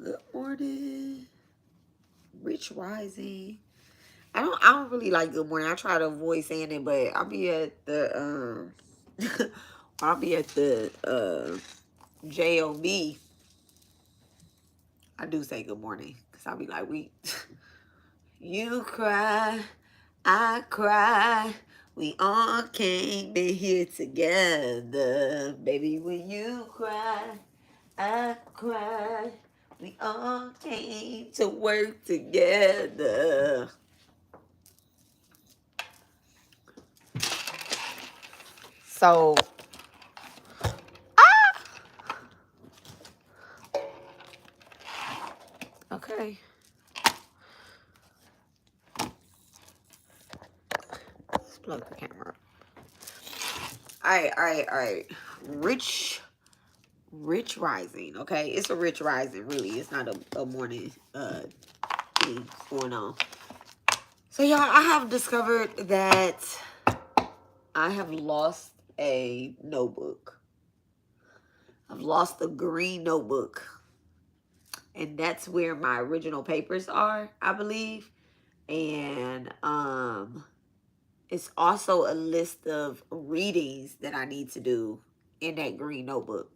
Good morning, Rich Rising. I don't really like good morning. I try to avoid saying it, but I'll be at the I'll be at the JOB. I do say good morning because I'll be like, we you cry, I cry. We all came in here together. Baby, when you cry, I cry. We all came to work together. So, okay. Let's plug the camera. All right. Rich rising, okay? It's a rich rising, really. It's not a morning thing going on. So y'all, I have discovered that I have lost a notebook. I've lost a green notebook. And that's where my original papers are, I believe. And it's also a list of readings that I need to do in that green notebook.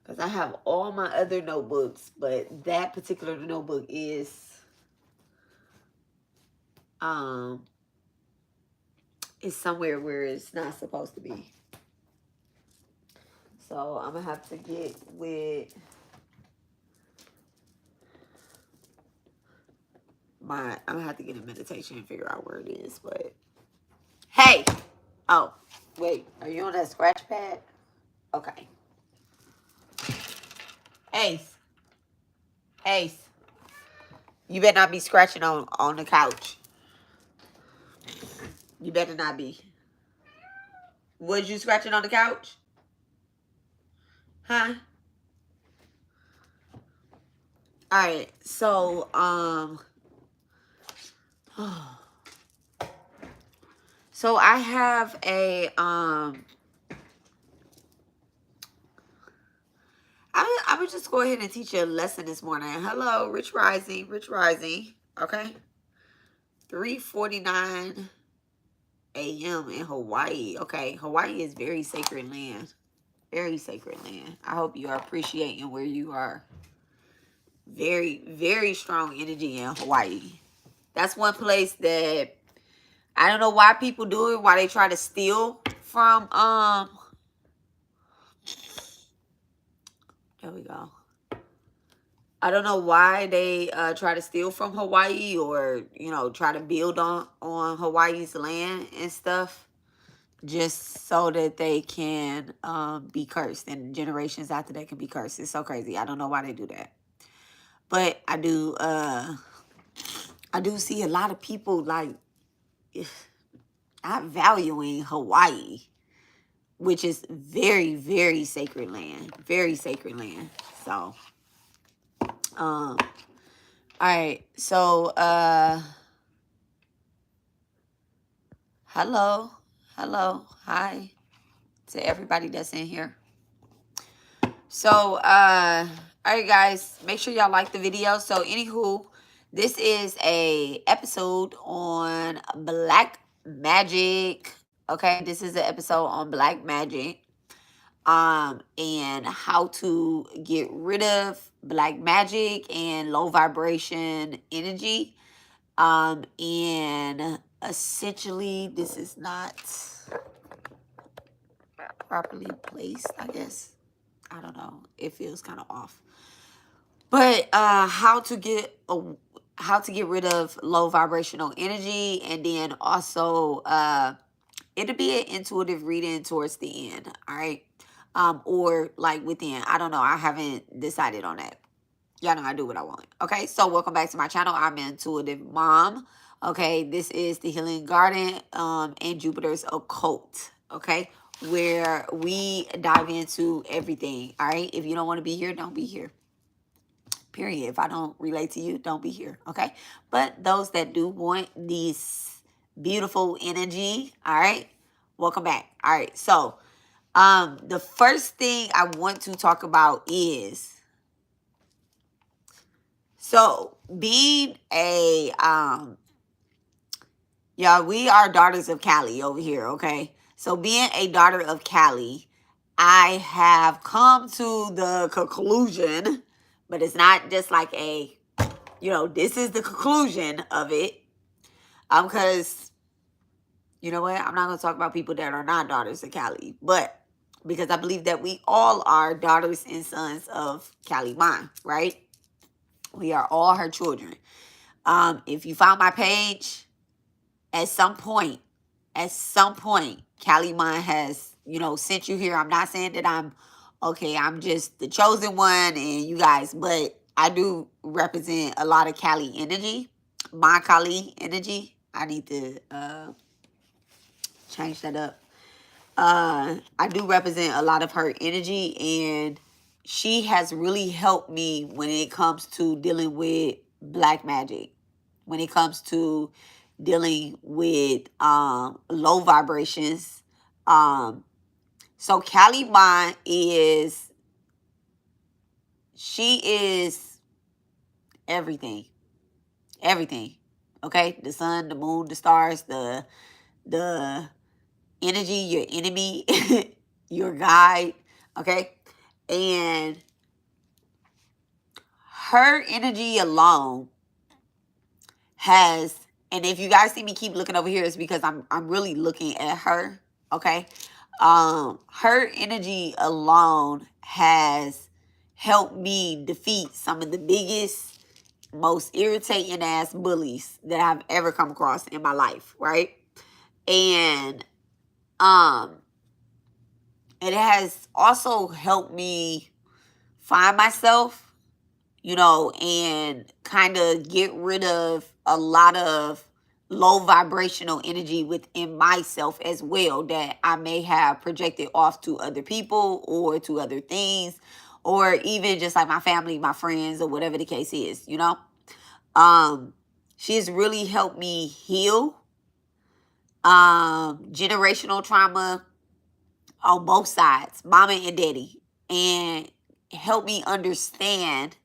Because I have all my other notebooks, but that particular notebook is somewhere where it's not supposed to be. So I'm gonna have to get with I'm gonna have to get a meditation and figure out where it is. But hey, oh wait, are you on that scratch pad? Okay. Ace, Ace, you better not be scratching on the couch. You better not be. Was you scratching on the couch? Huh? All right. So so I have a I would just go ahead and teach you a lesson this morning. Hello, Rich Rising, Rich Rising. Okay. 3:49 a.m. in Hawaii. Okay, Hawaii is very sacred land. Very sacred land. I hope you are appreciating where you are. Very, very strong energy in Hawaii. That's one place that I don't know why people do it, why they try to steal from there we go. I don't know why they try to steal from Hawaii or, try to build on Hawaii's land and stuff just so that they can be cursed and generations after that can be cursed. It's so crazy. I don't know why they do that. But I do see a lot of people like not valuing Hawaii, which is very, very sacred land. Very sacred land. So, all right. So, hello. Hello. Hi to everybody that's in here. So, all right, guys, make sure y'all like the video. So, anywho, this is a episode on black magic. Okay, this is an episode on black magic. And how to get rid of black magic and low vibration energy. And essentially, this is not properly placed, I guess. I don't know. It feels kind of off. But how to get rid of low vibrational energy, and then also it'll be an intuitive reading towards the end, all right? Or like within. I don't know. I haven't decided on that. Y'all know I do what I want. Okay, so welcome back to my channel. I'm Intuitive Mom. Okay, this is the Healing Garden and Jupiter's Occult. Okay, where we dive into everything. All right, if you don't want to be here, don't be here. Period. If I don't relate to you, don't be here. Okay, but those that do want this beautiful energy, all right, welcome back. All right, so the first thing I want to talk about is So being a y'all, we are daughters of Cali over here, okay? So being a daughter of Cali, I have come to the conclusion, but it's not just like a, this is the conclusion of it. Because, you know what? I'm not going to talk about people that are not daughters of Cali, but because I believe that we all are daughters and sons of Cali Mine, right? We are all her children. If you found my page, at some point, Cali Mine has, sent you here. I'm not saying that I'm just the chosen one and you guys, but I do represent a lot of Cali energy, my Cali energy. I need to change that up. I do represent a lot of her energy, and she has really helped me when it comes to dealing with black magic, when it comes to dealing with low vibrations. So Cali Mine she is everything. Everything. Okay? The sun, the moon, the stars, the energy, your enemy, your guide. Okay? And her energy alone has, and if you guys see me keep looking over here, it's because I'm really looking at her. Okay? Her energy alone has helped me defeat some of the biggest, most irritating ass bullies that I've ever come across in my life, right? And it has also helped me find myself, and kind of get rid of a lot of low vibrational energy within myself as well that I may have projected off to other people or to other things, or even just like my family, my friends, or whatever the case is, She has really helped me heal generational trauma on both sides, mama and daddy, and help me understand,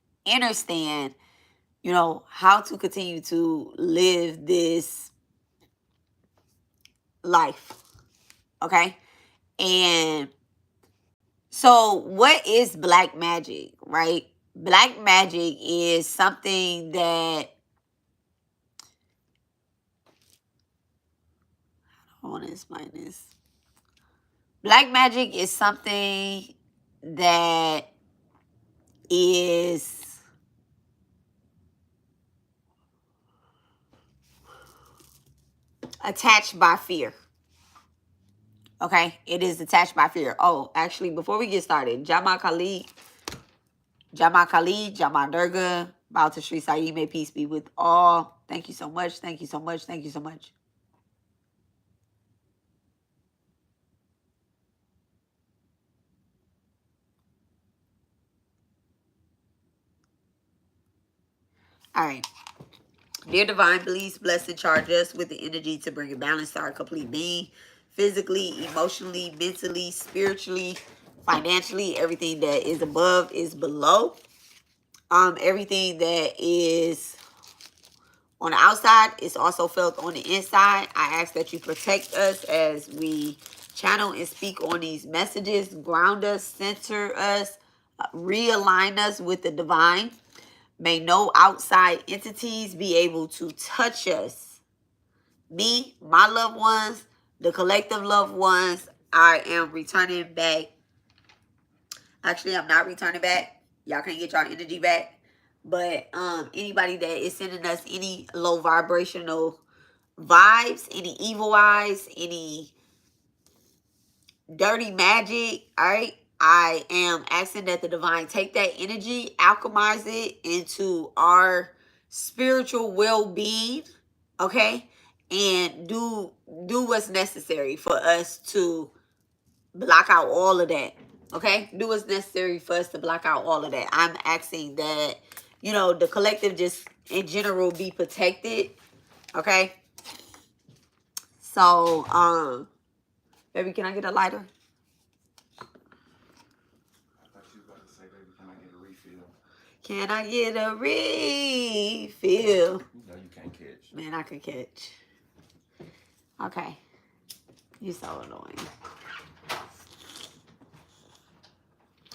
how to continue to live this life. Okay? And so what is black magic, right? Black magic is something that, I want to explain this. Black magic is something that is attached by fear. Okay? It is attached by fear. Oh, actually, before we get started, Jama Khalid, Jama Durga, bow to Sri Sai, may peace be with all. Thank you so much. Thank you so much. Thank you so much. All right. Dear Divine, please bless and charge us with the energy to bring a balance to our complete being, physically, emotionally, mentally, spiritually, financially. Everything that is above is below. Everything that is on the outside is also felt on the inside. I ask that you protect us as we channel and speak on these messages, ground us, center us, realign us with the divine. May no outside entities be able to touch us. Me, my loved ones, the collective loved ones, I am returning back. Actually, I'm not returning back. Y'all can't get y'all energy back. But anybody that is sending us any low vibrational vibes, any evil eyes, any dirty magic, all right? I am asking that the divine take that energy, alchemize it into our spiritual well-being, okay? And do what's necessary for us to block out all of that, okay? Do what's necessary for us to block out all of that. I'm asking that, the collective just in general be protected, okay? So, baby, can I get a lighter? Can I get a refill? No, you can't catch. Man, I could catch. Okay. You so annoying.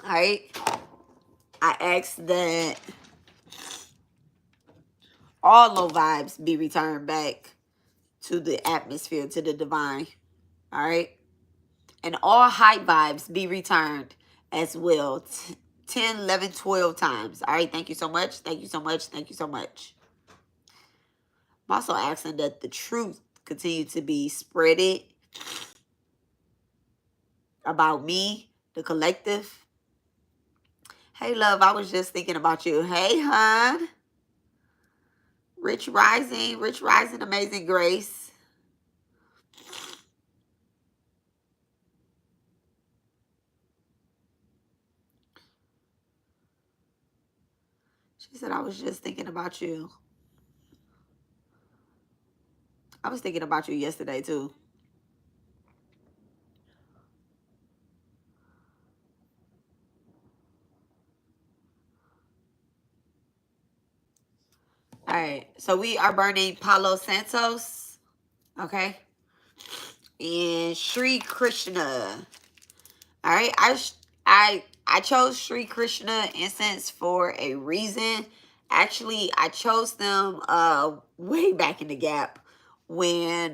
Alright. I asked that all low vibes be returned back to the atmosphere, to the divine. Alright. And all high vibes be returned as well. 10, 11, 12 times. Alright. Thank you so much. Thank you so much. Thank you so much. I'm also asking that the truth continue to be spreaded about me, the collective. Hey, love, I was just thinking about you. Hey, hon. Rich Rising, Amazing Grace. She said, I was just thinking about you. I was thinking about you yesterday, too. All right, so we are burning Palo Santos, okay, and Sri Krishna. All right, I chose Sri Krishna incense for a reason. Actually, I chose them way back in the gap when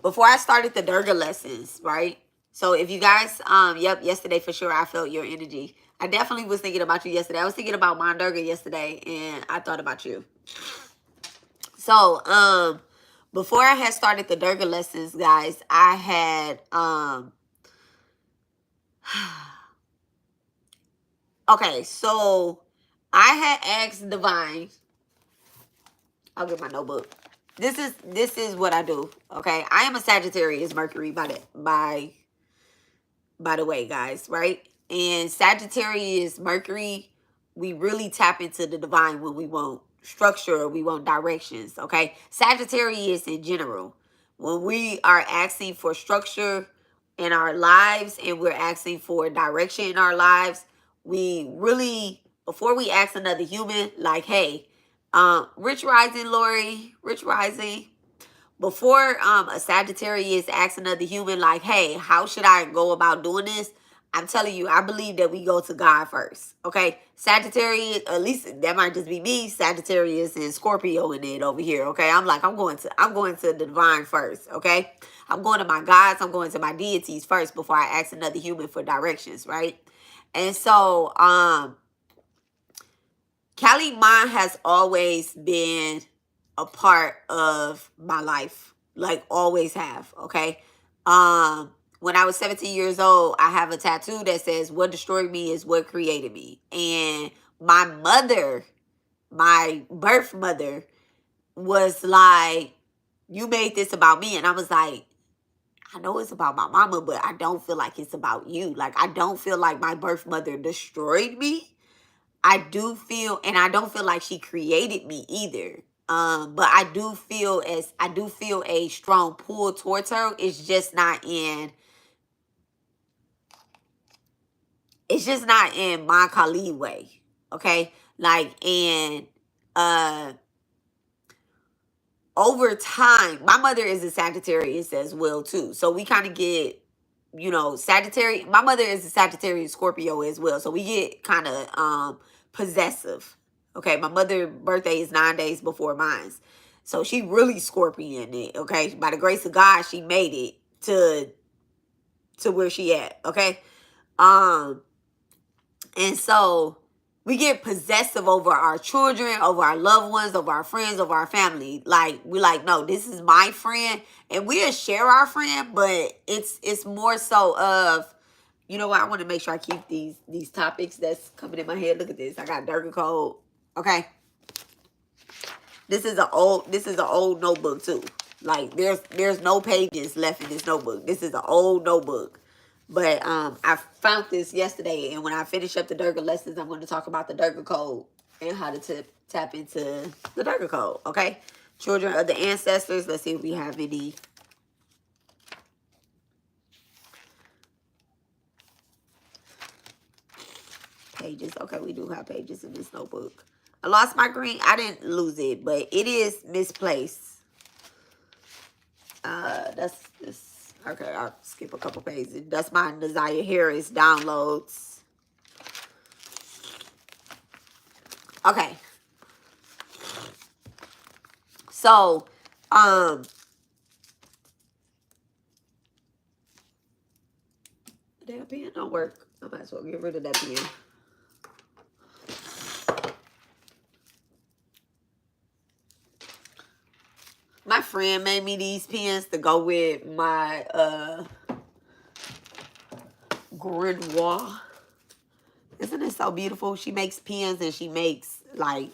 before I started the Durga lessons, right? So if you guys, yep, yesterday for sure I felt your energy. I definitely was thinking about you yesterday. I was thinking about my Durga yesterday, and I thought about you. So, before I had started the Durga lessons, guys, I had, okay, so I had asked Divine, I'll get my notebook. This is what I do, okay? I am a Sagittarius Mercury by the way, guys, right? And Sagittarius Mercury, we really tap into the divine when we want structure or we want directions, okay? Sagittarius in general, when we are asking for structure in our lives and we're asking for direction in our lives, we really, before we ask another human, like, hey, Rich Rising, Lori, Rich Rising, before a Sagittarius asks another human, like, hey, how should I go about doing this? I'm telling you, I believe that we go to God first. Okay. Sagittarius, at least that might just be me, Sagittarius and Scorpio in it over here. Okay. I'm going to the divine first. Okay. I'm going to my gods, I'm going to my deities first before I ask another human for directions, right? And so Kali Ma has always been a part of my life, like always have, okay? When I was 17 years old, I have a tattoo that says, what destroyed me is what created me. And my mother, my birth mother, was like, you made this about me. And I was like, I know it's about my mama, but I don't feel like it's about you. Like, I don't feel like my birth mother destroyed me. I do feel, and I don't feel like she created me either. But I do feel a strong pull towards her. It's just not in my Kali way. Okay. Like, and over time, my mother is a Sagittarius as well too. So we kind of get, Sagittarius. My mother is a Sagittarius Scorpio as well. So we get kind of possessive. Okay, my mother's birthday is 9 days before mine. So she really Scorpion it. Okay, by the grace of God, she made it to where she at. Okay. And so we get possessive over our children, over our loved ones, over our friends, over our family. Like, we're like, no, this is my friend. And we'll share our friend, but it's more so of, you know what, I want to make sure I keep these topics that's coming in my head. Look at this. I got Durga code. Okay. This is an old notebook too. Like, there's no pages left in this notebook. This is an old notebook. But I found this yesterday, and when I finish up the Durga lessons, I'm going to talk about the Durga code and how to tap into the Durga code, okay? Children of the ancestors. Let's see if we have any. pages. Okay, we do have pages in this notebook. I lost my green. I didn't lose it, but it is misplaced. That's this. Okay, I'll skip a couple pages. That's my Desire Harris downloads. Okay. So, that pen don't work. I might as well get rid of that pen. My friend made me these pens to go with my grimoire. Isn't it so beautiful? She makes pens and she makes like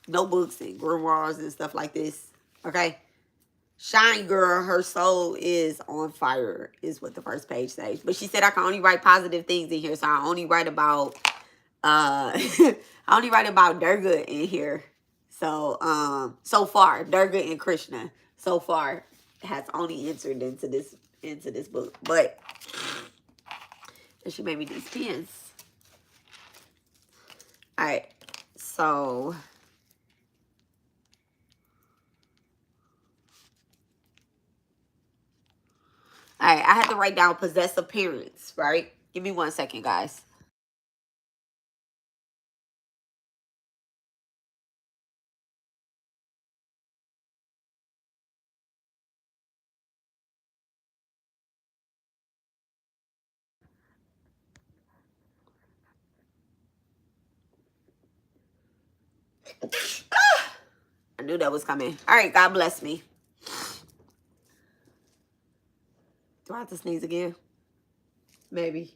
notebooks and grimoires and stuff like this. Okay. Shine girl, her soul is on fire, is what the first page says. But she said I can only write positive things in here, so I only write about I only write about Durga in here. So so far, Durga and Krishna so far has only entered into this book. But and she made me these pens. Alright, so alright, I had to write down possessive parents, right? Give me 1 second, guys. I knew that was coming. Alright, God bless me. Do I have to sneeze again? Maybe.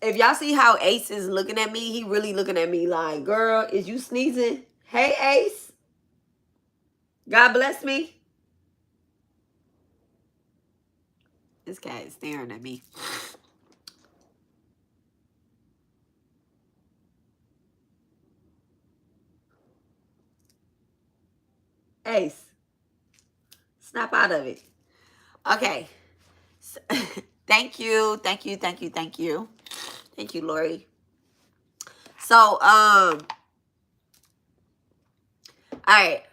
If y'all see how Ace is looking at me, he really looking at me like, girl, is you sneezing? Hey, Ace. God bless me. This cat is staring at me. Ace. Snap out of it. Okay. So, thank you. Thank you. Thank you. Thank you. Thank you, Lori. So, all right.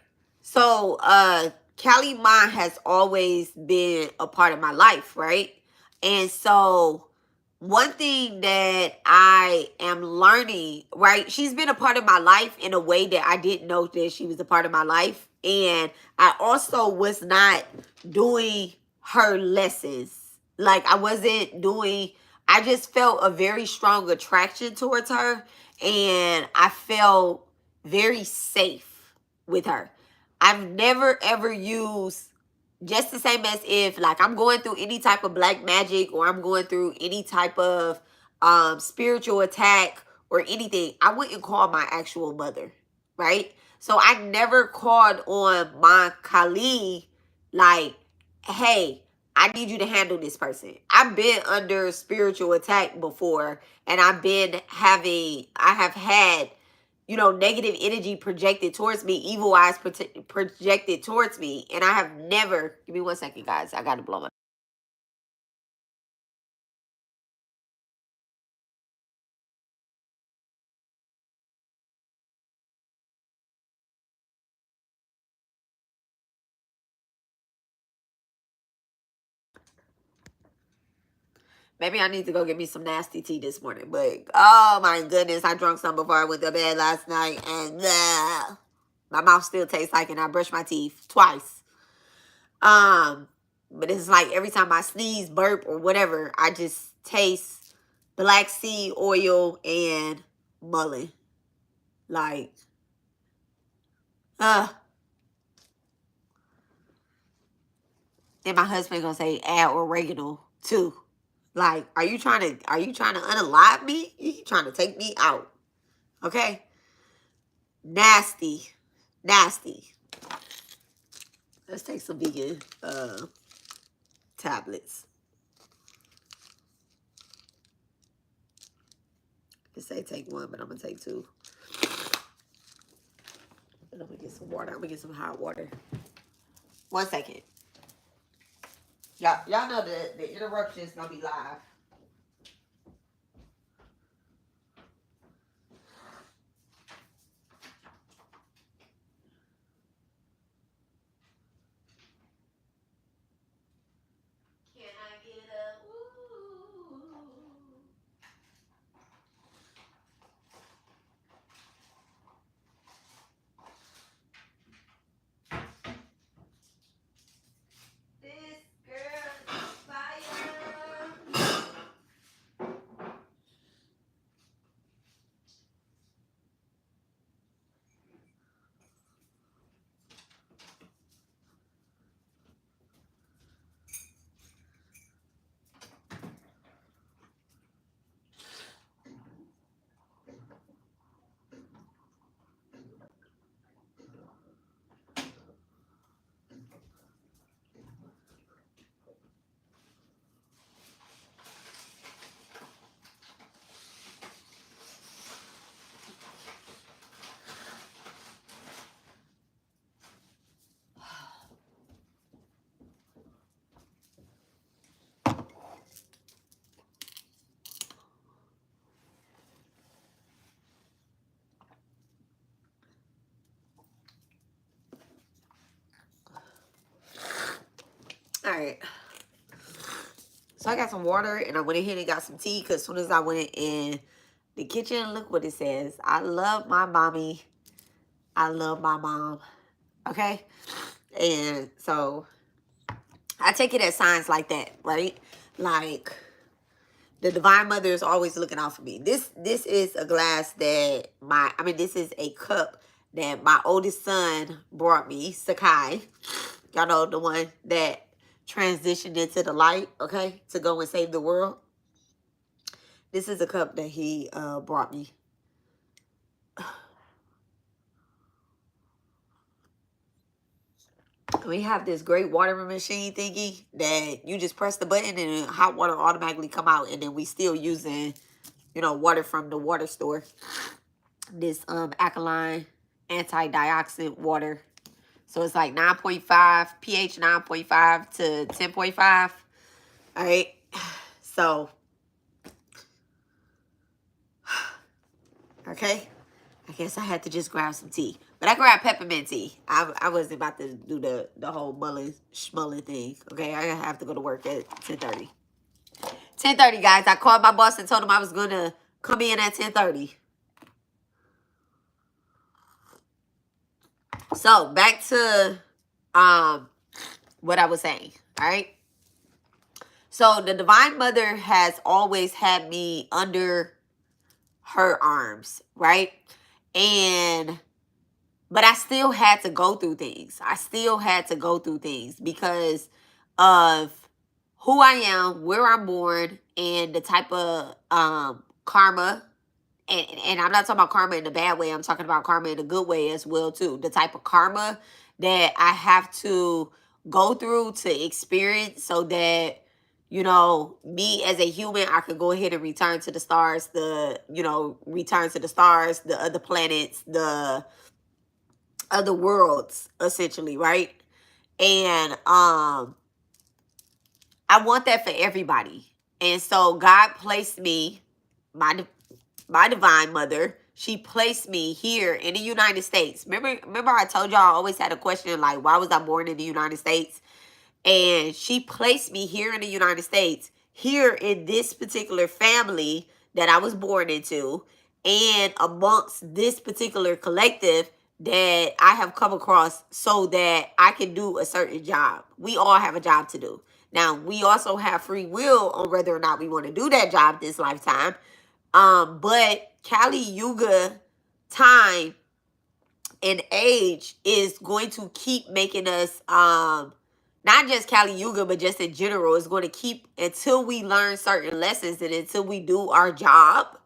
So, Cali Mine has always been a part of my life, right? And so, one thing that I am learning, right? She's been a part of my life in a way that I didn't know that she was a part of my life. And I also was not doing her lessons. Like, I wasn't doing, I just felt a very strong attraction towards her. And I felt very safe with her. I've never ever used, just the same as if like I'm going through any type of black magic or I'm going through any type of spiritual attack or anything, I wouldn't call my actual mother, right? So I never called on my colleague like, hey, I need you to handle this person. I've been under spiritual attack before, and I have had, you know, negative energy projected towards me, evil eyes projected towards me. And I have never, give me 1 second, guys. I got to blow my. Maybe I need to go get me some nasty tea this morning. But, oh my goodness, I drank some before I went to bed last night. And my mouth still tastes like, and I brushed my teeth twice. But it's like every time I sneeze, burp, or whatever, I just taste black seed oil and mullein. Like, and my husband gonna say add oregano too. Like, are you trying to unalive me? You trying to take me out? Okay. Nasty. Nasty. Let's take some vegan tablets. It say take one, but I'm gonna take two. And I'm gonna get some water. I'm gonna get some hot water. 1 second. Y'all know the interruptions gonna be live. Can I get a ooh? This girl is fire. All right. So I got some water and I went ahead and got some tea because as soon as I went in the kitchen, look what it says. I love my mommy. I love my mom. Okay? And so I take it as signs like that, right? Like the Divine Mother is always looking out for me. This is a glass that this is a cup that my oldest son brought me, Sakai. Y'all know the one that transitioned into the light, okay, to go and save the world. This is a cup that he brought me. We have this great watering machine thingy that you just press the button and hot water automatically come out, and then we still using, water from the water store. This alkaline antioxidant water. So it's like 9.5, pH 9.5 to 10.5. All right. So, okay. I guess I had to just grab some tea. But I grabbed peppermint tea. I wasn't about to do the whole schmulling thing. Okay, I have to go to work at 10:30. 10:30, guys. I called my boss and told him I was going to come in at 10:30. So, back to what I was saying, all right? So, the Divine Mother has always had me under her arms, right? But I still had to go through things. I still had to go through things because of who I am, where I'm born, and the type of karma. And I'm not talking about karma in a bad way. I'm talking about karma in a good way as well, too. The type of karma that I have to go through to experience so that, me as a human, I could go ahead and return to the stars, return to the stars, the other planets, the other worlds, essentially, right? And I want that for everybody. And so God placed me, my Divine Mother, she placed me here in the United States. Remember I told y'all I always had a question like, why was I born in the United States? And she placed me here in the United States, here in this particular family that I was born into, and amongst this particular collective that I have come across so that I can do a certain job. We all have a job to do. Now, we also have free will on whether or not we want to do that job this lifetime. But Kali Yuga time and age is going to keep making us not just Kali Yuga, but just in general, is going to keep until we learn certain lessons and until we do our job.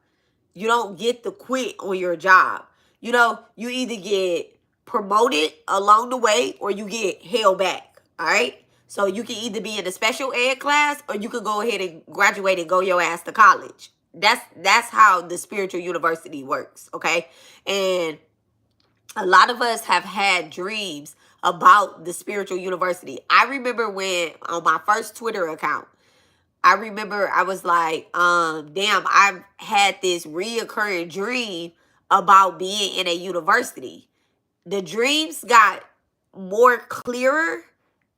You don't get to quit on your job. You either get promoted along the way or you get held back. All right. So you can either be in a special ed class or you can go ahead and graduate and go your ass to college. That's how the spiritual university works. Okay. And a lot of us have had dreams about the spiritual university. I remember when on my first Twitter account, I remember I was like, damn, I've had this reoccurring dream about being in a university. The dreams got more clearer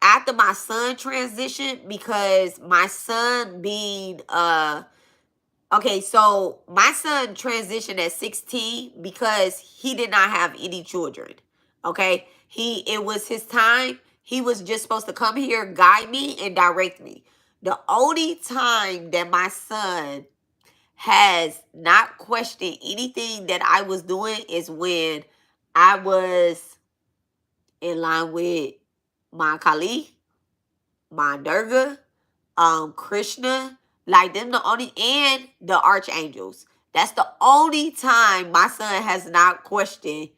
after my son transitioned, because my son being okay, so my son transitioned at 16 because he did not have any children. Okay? It was his time. He was just supposed to come here, guide me, and direct me. The only time that my son has not questioned anything that I was doing is when I was in line with my Kali, my Durga, Krishna, like them the only, and the archangels. That's the only time my son has not questioned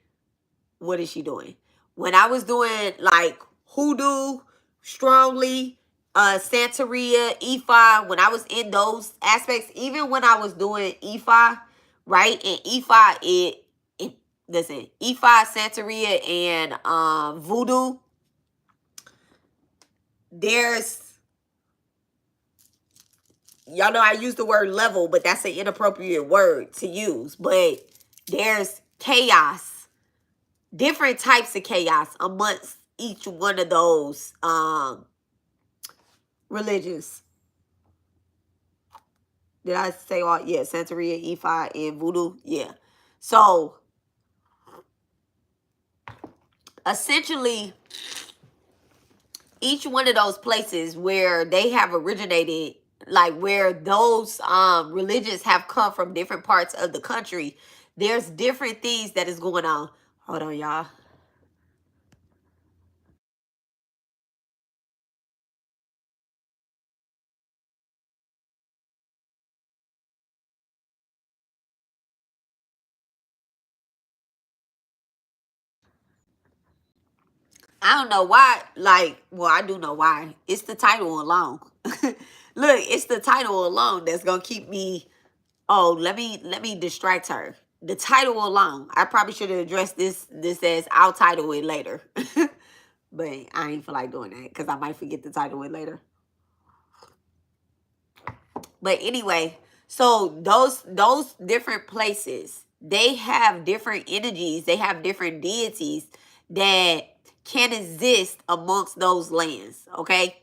what is she doing. When I was doing like hoodoo, strongly, Santeria, Ifa, when I was in those aspects, even when I was doing Ifa, right? And Ifa, listen, Ifa, Santeria, and voodoo, there's, y'all know I use the word level, but that's an inappropriate word to use. But there's chaos, different types of chaos amongst each one of those religions. Did I say all? Yeah, Santeria, Ifa, and Voodoo. Yeah. So essentially, each one of those places where they have originated, like where those religions have come from different parts of the country, there's different things that is going on. Hold on, y'all. I don't know why, like, well, I do know why. It's the title alone. Look, it's the title alone that's gonna keep me. Oh, let me distract her. The title alone. I probably should have addressed this as I'll title it later. But I ain't feel like doing that because I might forget to title it later. But anyway, so those different places, they have different energies, they have different deities that can exist amongst those lands, okay?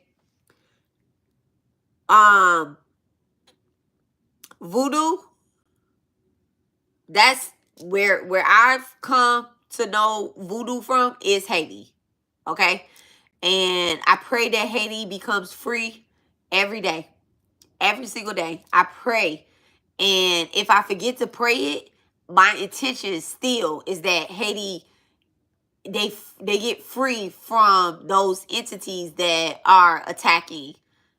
Voodoo, that's where I've come to know voodoo from, is Haiti. Okay? And I pray that Haiti becomes free every day. Every single day. I pray. And if I forget to pray it, my intention still is that Haiti, they get free from those entities that are attacking,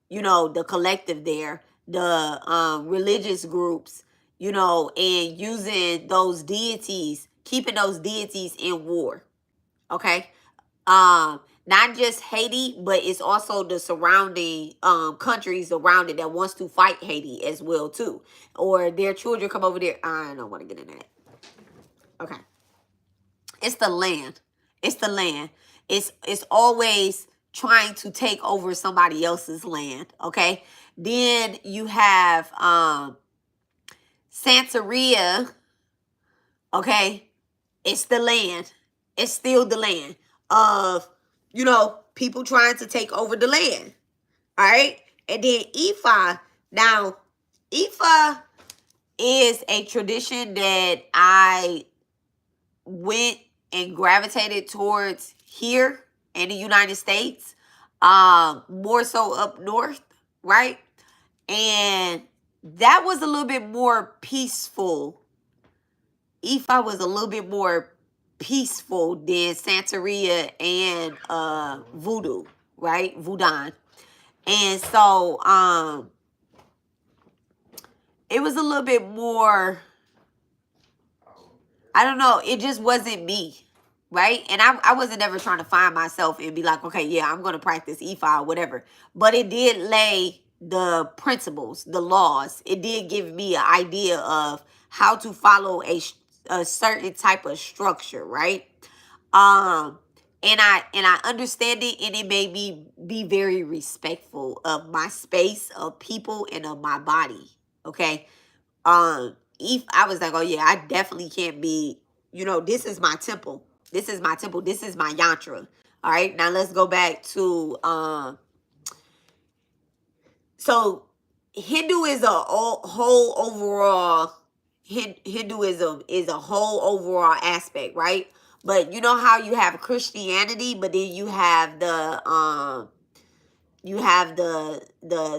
the collective there, the religious groups, and using those deities, keeping those deities in war. Okay? Not just Haiti, but it's also the surrounding countries around it that wants to fight Haiti as well too, or their children come over there. I don't want to get in that. Okay, it's the land. It's the land. It's always trying to take over somebody else's land. Okay, then you have Santeria. Okay, it's the land. It's still the land of, people trying to take over the land. All right. And then Ifa. Now, Ifa is a tradition that I went and gravitated towards here in the United States. More so up north, right? And that was a little bit more peaceful. Ifa was a little bit more peaceful than Santeria and Voodoo, right? Voodoo. And so it was a little bit more, I don't know, it just wasn't me, right? And I wasn't ever trying to find myself and be like, okay, yeah, I'm going to practice Ifa or whatever. But it did lay the principles, the laws. It did give me an idea of how to follow a certain type of structure, right? And I understand it, and it made me be very respectful of my space, of people, and of my body. Okay. If I was like, oh yeah, I definitely can't be, this is my temple. This is my temple. This is my yantra. All right. Now let's go back to so Hindu is a whole overall Hinduism is a whole overall aspect, right? But you know how you have Christianity, but then you have the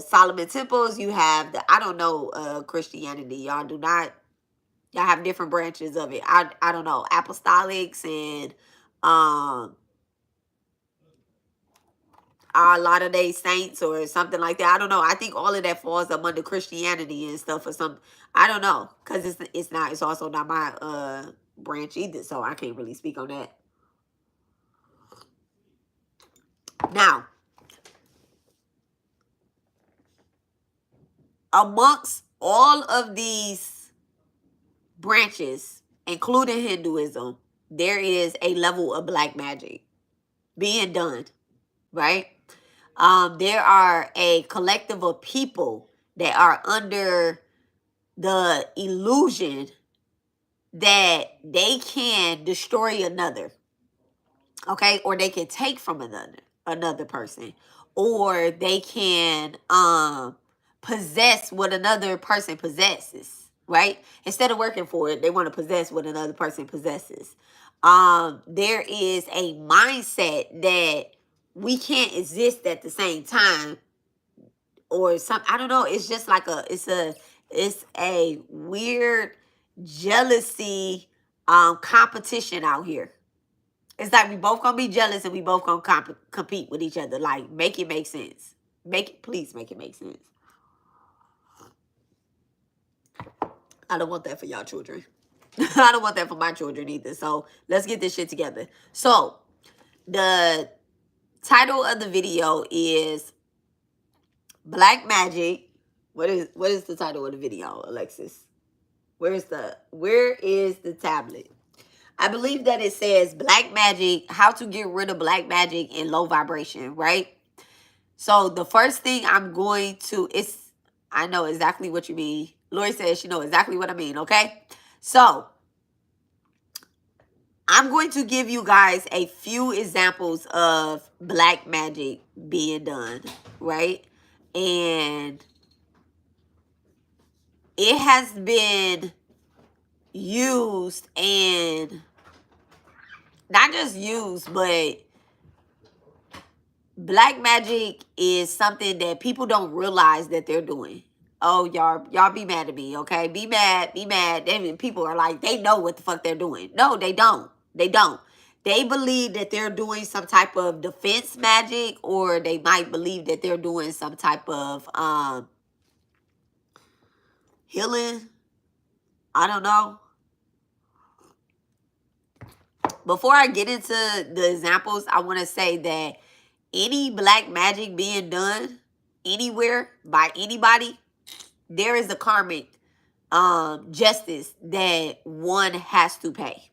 Solomon temples, you have the, I don't know, Christianity. Y'all have different branches of it. I don't know, apostolics and um our Latter-day Saints or something like that. I don't know. I think all of that falls up under Christianity and stuff or some. I don't know, because it's also not my branch either, so I can't really speak on that. Now, amongst all of these branches, including Hinduism, there is a level of black magic being done, right? There are a collective of people that are under the illusion that they can destroy another, okay, or they can take from another person, or they can possess what another person possesses, right? Instead of working for it, they want to possess what another person possesses. There is a mindset that we can't exist at the same time, or some, I don't know, it's just like it's a weird jealousy competition out here. It's like we both gonna be jealous and we both gonna compete with each other. Like, make it make sense. Please make it make sense. I don't want that for y'all children. I don't want that for my children either. So let's get this shit together. So the title of the video is Black Magic. What is the title of the video, Alexis? Where is the tablet? I believe that it says Black Magic, how to get rid of black magic and low vibration, right? So the first thing I'm going to, I know exactly what you mean. Lori says she knows exactly what I mean, okay? So I'm going to give you guys a few examples of black magic being done, right? And it has been used, and not just used, but black magic is something that people don't realize that they're doing. Oh, y'all be mad at me, okay? Be mad. People are like, they know what the fuck they're doing. No, they don't. They don't. They believe that they're doing some type of defense magic, or they might believe that they're doing some type of healing. I don't know. Before I get into the examples, I want to say that any black magic being done anywhere by anybody, there is a karmic justice that one has to pay.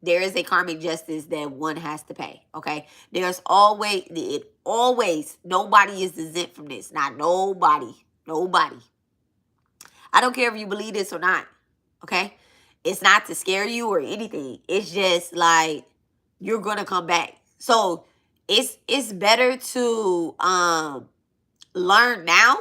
There is a karmic justice that one has to pay. Okay. There's always, nobody is exempt from this. Not nobody. Nobody. I don't care if you believe this or not. Okay. It's not to scare you or anything. It's just like, you're gonna come back. So it's better to learn now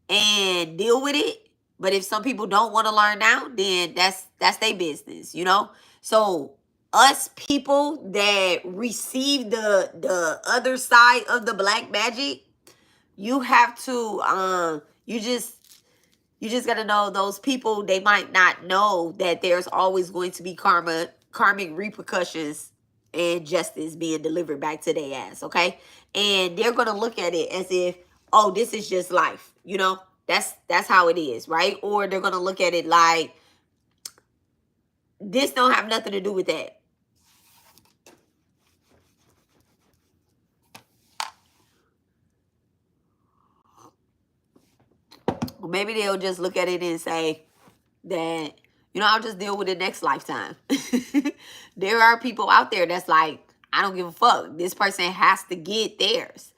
and deal with it. But if some people don't want to learn now, then that's their business, you know? So us people that receive the other side of the black magic, you have to you just got to know those people, they might not know that there's always going to be karmic repercussions and justice being delivered back to their ass, okay? And they're going to look at it as if, oh, this is just life, you know? That's how it is, right? Or they're going to look at it like, this don't have nothing to do with that. Or maybe they'll just look at it and say that, I'll just deal with it next lifetime. There are people out there that's like, I don't give a fuck. This person has to get theirs.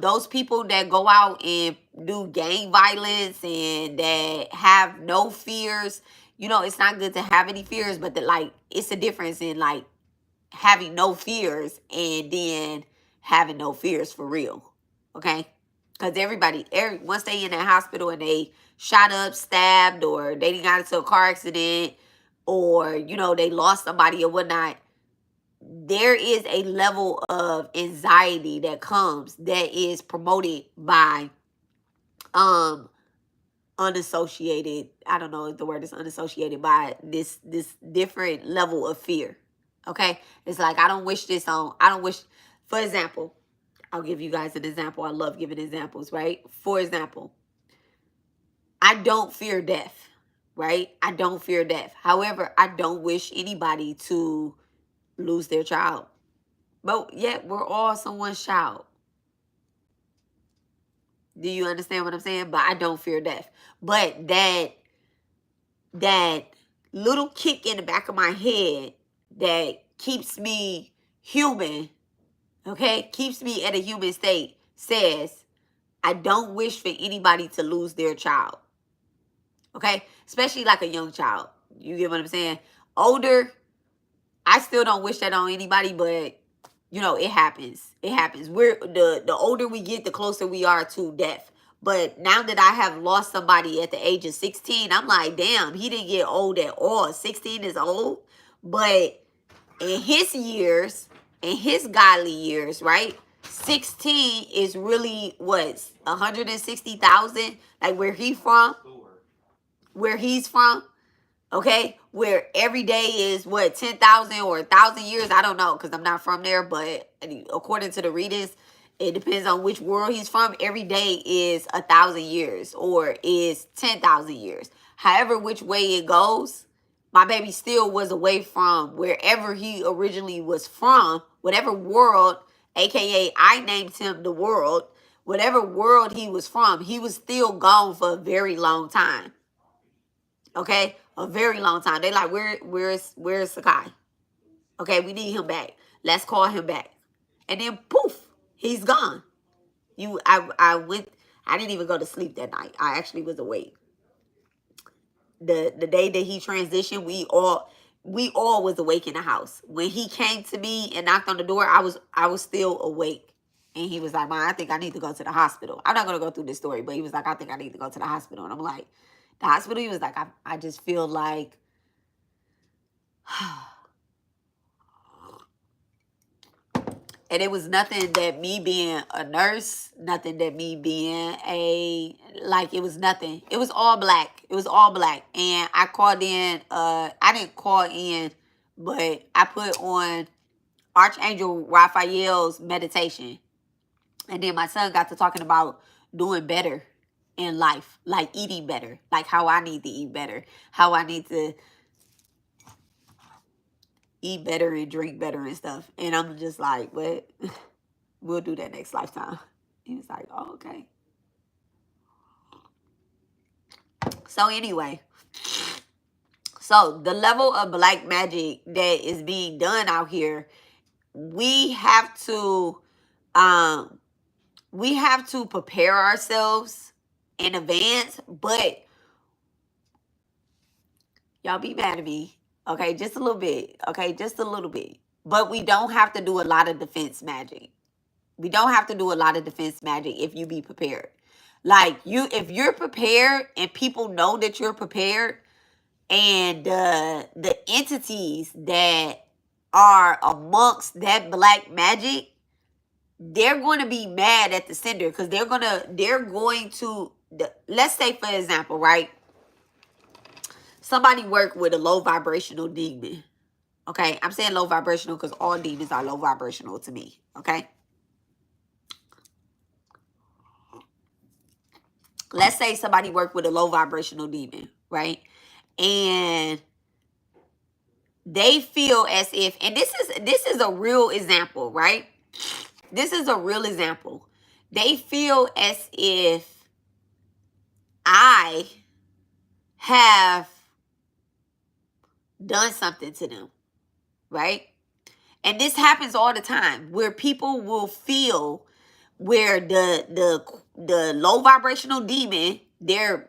Those people that go out and do gang violence and that have no fears, you know, it's not good to have any fears, but it's a difference in like having no fears and then having no fears for real. Okay? Because once they in that hospital and they shot up, stabbed, or they got into a car accident, or, you know, they lost somebody or whatnot, there is a level of anxiety that comes that is promoted by um unassociated, I don't know if the word is unassociated, by this different level of fear. Okay? It's like I don't wish, for example, I'll give you guys an example. I love giving examples, right? For example, I don't fear death, right? I don't fear death. However, I don't wish anybody to lose their child. But yet we're all someone's child. Do you understand what I'm saying? But I don't fear death. But that little kick in the back of my head that keeps me human, okay, keeps me at a human state, says I don't wish for anybody to lose their child. Okay? Especially like a young child. You get what I'm saying? Older, I still don't wish that on anybody, but you know, it happens. It happens. We're the older we get, the closer we are to death. But now that I have lost somebody at the age of 16, I'm like, damn, he didn't get old at all. 16 is old. But in his years, in his godly years, right? 16 is really what, 160,000? Like where he's from, okay, where every day is what, 10,000 or 1,000 years. I don't know because I'm not from there, but according to the readings, it depends on which world he's from. Every day is 1,000 years or is 10,000 years. However, which way it goes, my baby still was away from wherever he originally was from, whatever world, aka I named him the world, whatever world he was from, he was still gone for a very long time. Okay, a very long time. They like, where's Sakai? Okay, we need him back. Let's call him back. And then poof, he's gone. I went. I didn't even go to sleep that night. I actually was awake. The day that he transitioned, we all was awake in the house. When he came to me and knocked on the door, I was still awake. And he was like, "Mom, I think I need to go to the hospital." I'm not gonna go through this story, but he was like, "I think I need to go to the hospital." And I'm like, the hospital? He was like, I just feel like and it was nothing that me being a nurse, nothing that me being it was nothing. It was all black. It was all black. And I called in, I didn't call in, but I put on Archangel Raphael's meditation. And then my son got to talking about doing better in life, like eating better, like how I need to eat better, how I need to eat better and drink better and stuff. And I'm just like, what? We'll do that next lifetime. He was like, oh, okay. So anyway, so the level of black magic that is being done out here, we have to prepare ourselves in advance, but y'all be mad at me, okay? Just a little bit, okay? Just a little bit. But we don't have to do a lot of defense magic. We don't have to do a lot of defense magic if you be prepared. Like if you're prepared and people know that you're prepared, and the entities that are amongst that black magic, they're going to be mad at the sender because they're going to let's say, for example, right? Somebody work with a low vibrational demon. Okay, I'm saying low vibrational because all demons are low vibrational to me. Okay, let's say somebody work with a low vibrational demon, right? And they feel as if, and this is a real example, right? This is a real example. They feel as if I have done something to them, right? And this happens all the time where people will feel where the low vibrational demon, their,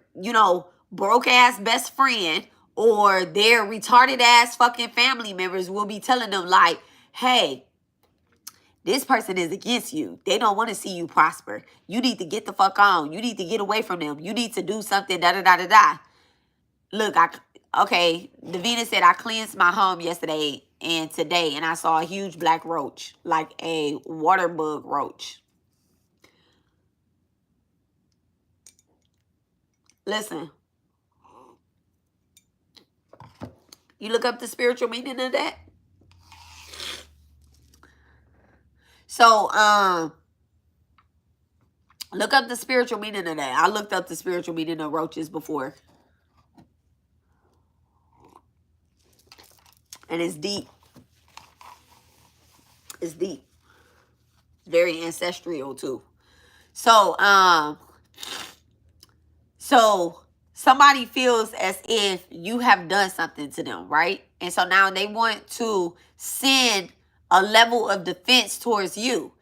broke ass best friend or their retarded ass fucking family members will be telling them like, hey, this person is against you. They don't want to see you prosper. You need to get the fuck on. You need to get away from them. You need to do something, da da da da da. Look, Davina said I cleansed my home yesterday and today, and I saw a huge black roach, like a water bug roach. Listen, you look up the spiritual meaning of that. So, look up the spiritual meaning of that. I looked up the spiritual meaning of roaches before. And it's deep. It's deep. Very ancestral too. So somebody feels as if you have done something to them, right? And so now they want to send a level of defense towards you.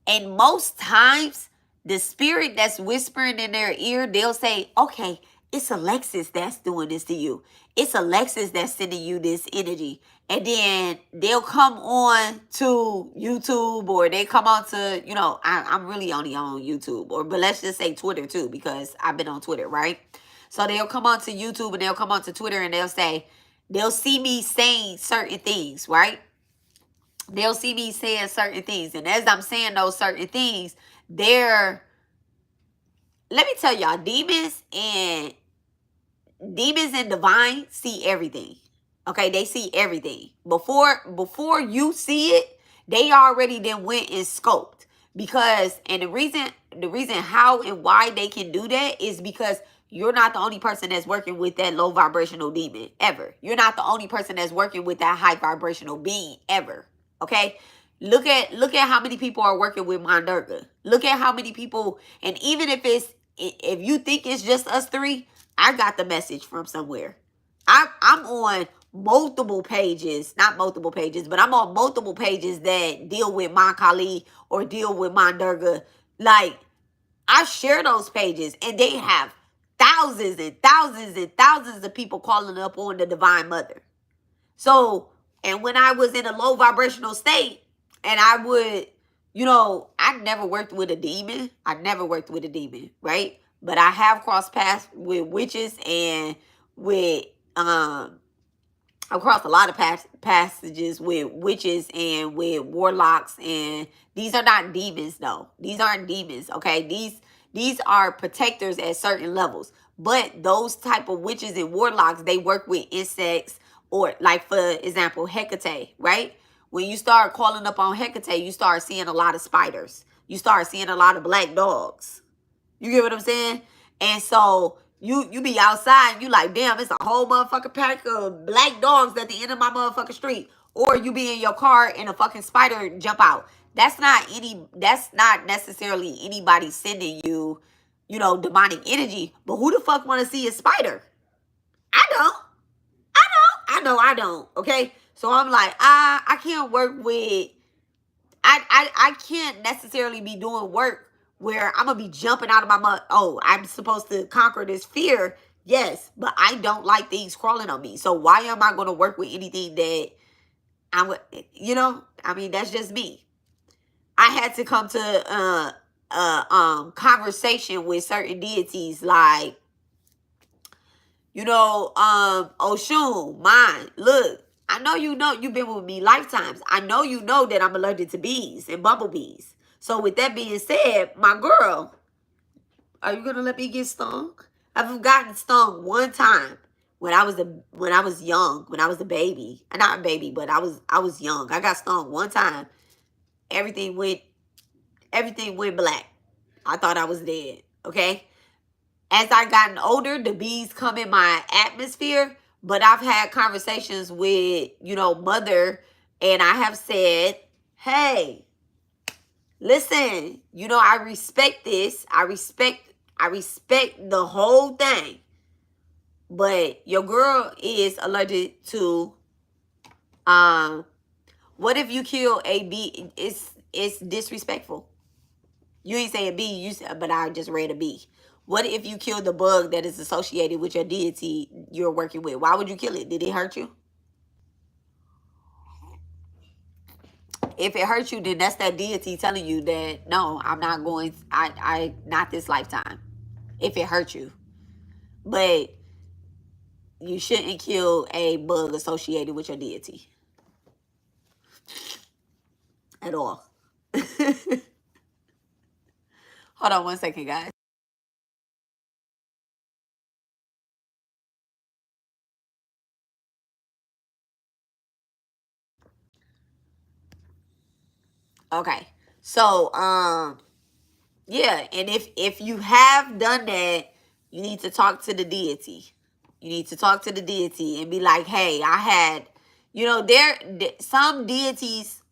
And most times, the spirit that's whispering in their ear, they'll say, okay, it's Alexis that's doing this to you. It's Alexis that's sending you this energy. And then they'll come on to YouTube, or they come on to, I'm really only on YouTube, but let's just say Twitter too, because I've been on Twitter, right? So they'll come on to YouTube and they'll come on to Twitter and they'll see me saying certain things, right? They'll see me saying certain things. And as I'm saying those certain things, let me tell y'all, demons and divine see everything. Okay, they see everything. Before you see it, they already then went and scoped. And the reason how and why they can do that is because you're not the only person that's working with that low vibrational demon ever. You're not the only person that's working with that high vibrational being ever. Okay? Look at how many people are working with Mandurga. Look at how many people, and even if you think it's just us three, I got the message from somewhere. I'm on multiple pages, not multiple pages, but I'm on multiple pages that deal with Kali or deal with Mandurga. Like, I share those pages and they have thousands and thousands and thousands of people calling up on the Divine Mother. So, and when I was in a low vibrational state, and I would, I never worked with a demon. Right? But I have crossed paths with witches and with, I've crossed a lot of passages with witches and with warlocks, and these are not demons, though. These aren't demons, okay? These are protectors at certain levels. But those type of witches and warlocks, they work with insects, or like, for example, Hecate, right? When you start calling up on Hecate, you start seeing a lot of spiders. You start seeing a lot of black dogs. You get what I'm saying? And so you be outside and you like, damn, it's a whole motherfucking pack of black dogs at the end of my motherfucking street. Or you be in your car and a fucking spider jump out. That's not necessarily anybody sending you, demonic energy. But who the fuck want to see a spider? I don't. Okay? So I'm like, I can't work with, I can't necessarily be doing work where I'm going to be jumping out of my mud. Oh, I'm supposed to conquer this fear. Yes, but I don't like things crawling on me. So why am I going to work with anything that that's just me. I had to come to conversation with certain deities like, Oshun, mine. Look, I know you've been with me lifetimes. I know you know that I'm allergic to bees and bumblebees. So with that being said, my girl, are you gonna let me get stung? I've gotten stung one time when I was young, when I was a baby. Not a baby, but I was young. I got stung one time. Everything went black. I thought I was dead. Okay. As I gotten older, the bees come in my atmosphere, but I've had conversations with, mother, and I have said, hey, listen, I respect this. I respect the whole thing. But your girl is allergic to What if you kill a bee? It's disrespectful. You ain't say a bee, you said, but I just read a bee. What if you kill the bug that is associated with your deity you're working with? Why would you kill it? Did it hurt you? If it hurts you, then that's that deity telling you that no, I'm not going. I not this lifetime. If it hurts you, but you shouldn't kill a bug associated with your deity at all. Hold on one second, guys. Okay. So, yeah, and if you have done that, you need to talk to the deity. You need to talk to the deity and be like, "Hey, I had, some deities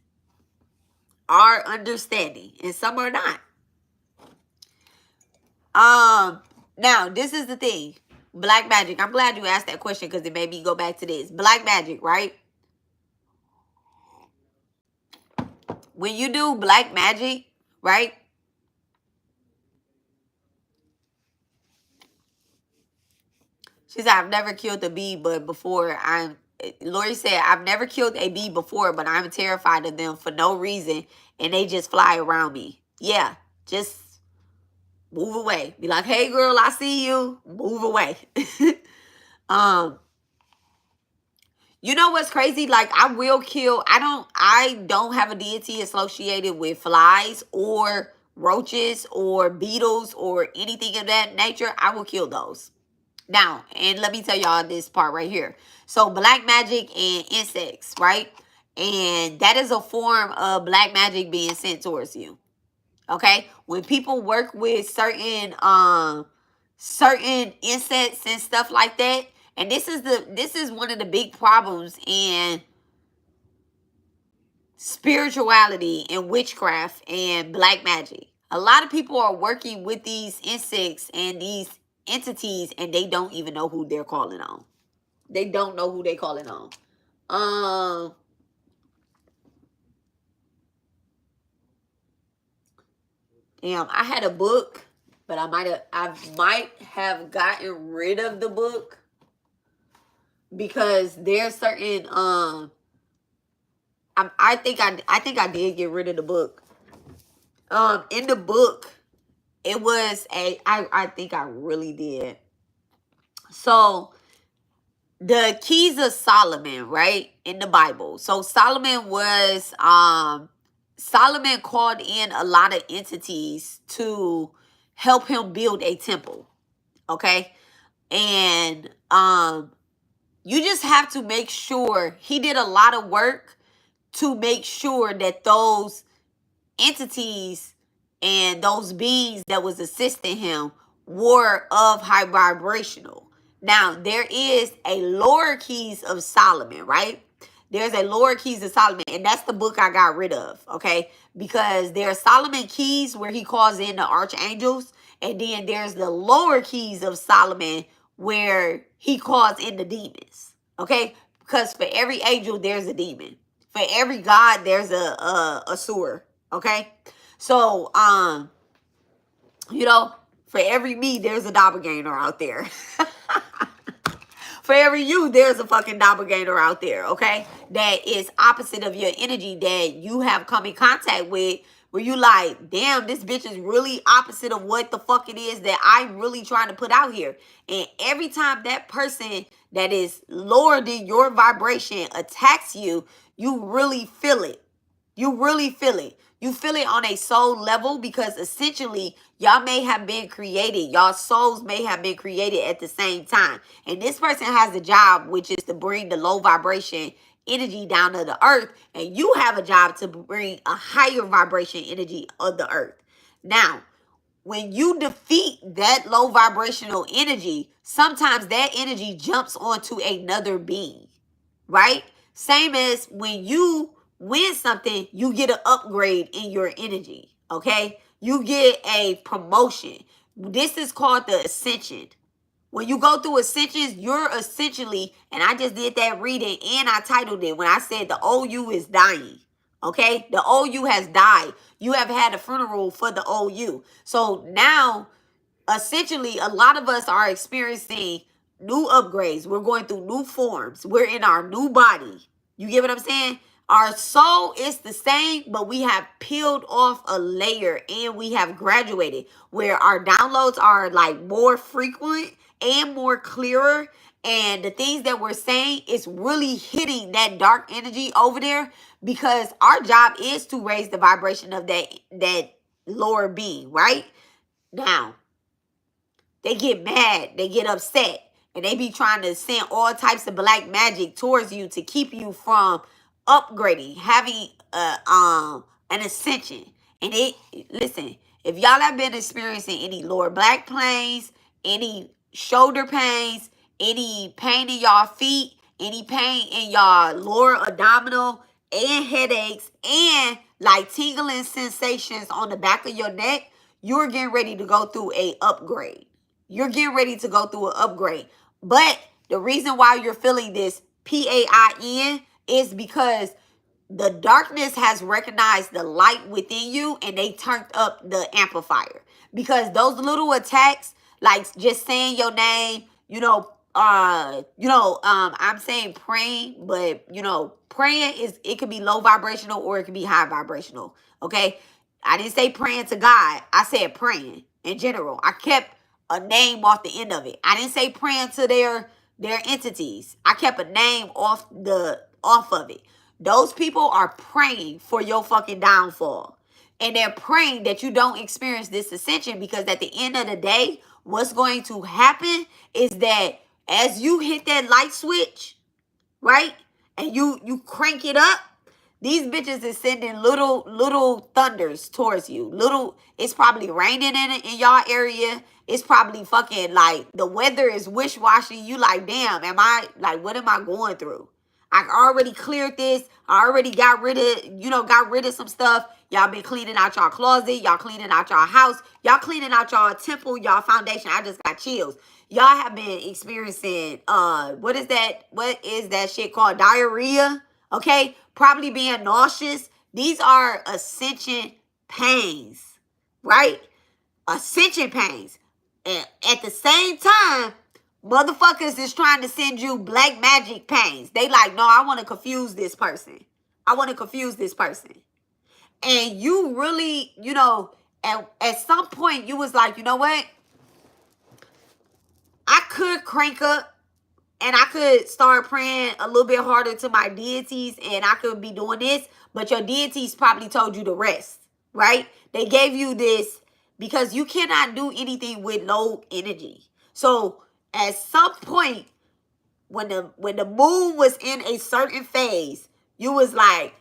are understanding and some are not." Now this is the thing. Black magic. I'm glad you asked that question because it made me go back to this. Black magic, right? When you do black magic, right? She said, I've never killed a bee, but Lori said, I've never killed a bee before, but I'm terrified of them for no reason, and they just fly around me. Yeah, just move away. Be like, hey, girl, I see you. Move away. You know what's crazy? Like, I will kill. I don't have a deity associated with flies or roaches or beetles or anything of that nature. I will kill those. Now, and let me tell y'all this part right here. So black magic and insects, right? And that is a form of black magic being sent towards you. Okay? When people work with certain insects and stuff like that, and this is one of the big problems in spirituality and witchcraft and black magic. A lot of people are working with these insects and these entities and they don't even know who they're calling on. They don't know who they're calling on. Damn, I had a book, but I might have gotten rid of the book because there's certain I think I did get rid of the book. In the book, it was I think I really did. So the keys of Solomon, right? In the Bible. So Solomon called in a lot of entities to help him build a temple. Okay? And you just have to make sure he did a lot of work to make sure that those entities and those beings that was assisting him were of high vibrational. Now, there is a lower keys of Solomon, right? There's a lower keys of Solomon, and that's the book I got rid of, okay? Because there are Solomon keys where he calls in the archangels, and then there's the lower keys of Solomon where he calls in the demons, okay? Because for every angel, there's a demon. For every god, there's a sewer, okay? So, for every me, there's a doppelganger out there. For every you, there's a fucking doppelganger out there, okay? That is opposite of your energy that you have come in contact with, where you like, damn, this bitch is really opposite of what the fuck it is that I'm really trying to put out here. And every time that person that is lower than your vibration attacks you, you really feel it. You really feel it. You feel it on a soul level because essentially y'all may have been created. Y'all souls may have been created at the same time. And this person has a job, which is to bring the low vibration energy down to the earth. And you have a job to bring a higher vibration energy of the earth. Now, when you defeat that low vibrational energy, sometimes that energy jumps onto another being, right? Same as when you win something, you get an upgrade in your energy, okay? You get a promotion. This is called the ascension, When you go through ascensions, you're essentially, and I just did that reading and I titled it when I said the old you is dying. Okay? The old you has died. You have had a funeral for the old you. So now, essentially, a lot of us are experiencing new upgrades. We're going through new forms. We're in our new body. You get what I'm saying? Our soul is the same, but we have peeled off a layer and we have graduated where our downloads are like more frequent and more clearer. And the things that we're saying is really hitting that dark energy over there because our job is to raise the vibration of that lower being, right? Now, they get mad, they get upset, and they be trying to send all types of black magic towards you to keep you from upgrading, having an ascension. And it listen, if y'all have been experiencing any lower back pains, any shoulder pains, any pain in y'all feet, any pain in y'all lower abdominal, and headaches, and like tingling sensations on the back of your neck, you're getting ready to go through a upgrade. You're getting ready to go through an upgrade. But the reason why you're feeling this PAIN is because the darkness has recognized the light within you and they turned up the amplifier. Because those little attacks, like just saying your name, I'm saying praying, but praying it could be low vibrational or it could be high vibrational. Okay. I didn't say praying to God. I said praying in general. I kept a name off the end of it. I didn't say praying to their entities. I kept a name off of it. Those people are praying for your fucking downfall. And they're praying that you don't experience this ascension because at the end of the day, what's going to happen is that as you hit that light switch, right? And you crank it up, these bitches is sending little thunders towards you. It's probably raining in y'all area. It's probably fucking like the weather is wish-washy. You like, damn, what am I going through? I already cleared this. I already got rid of some stuff. Y'all been cleaning out y'all closet. Y'all cleaning out y'all house. Y'all cleaning out y'all temple, y'all foundation. I just got chills. Y'all have been experiencing, what is that shit called? Diarrhea. Okay. Probably being nauseous. These are ascension pains, right? Ascension pains. And at the same time, motherfuckers is trying to send you black magic pains. They like, no, I want to confuse this person. I want to confuse this person. And you really, at some point you was like, you know what? I could crank up and I could start praying a little bit harder to my deities and I could be doing this, but your deities probably told you to rest, right? They gave you this because you cannot do anything with low energy. So at some point, when the moon was in a certain phase, you was like,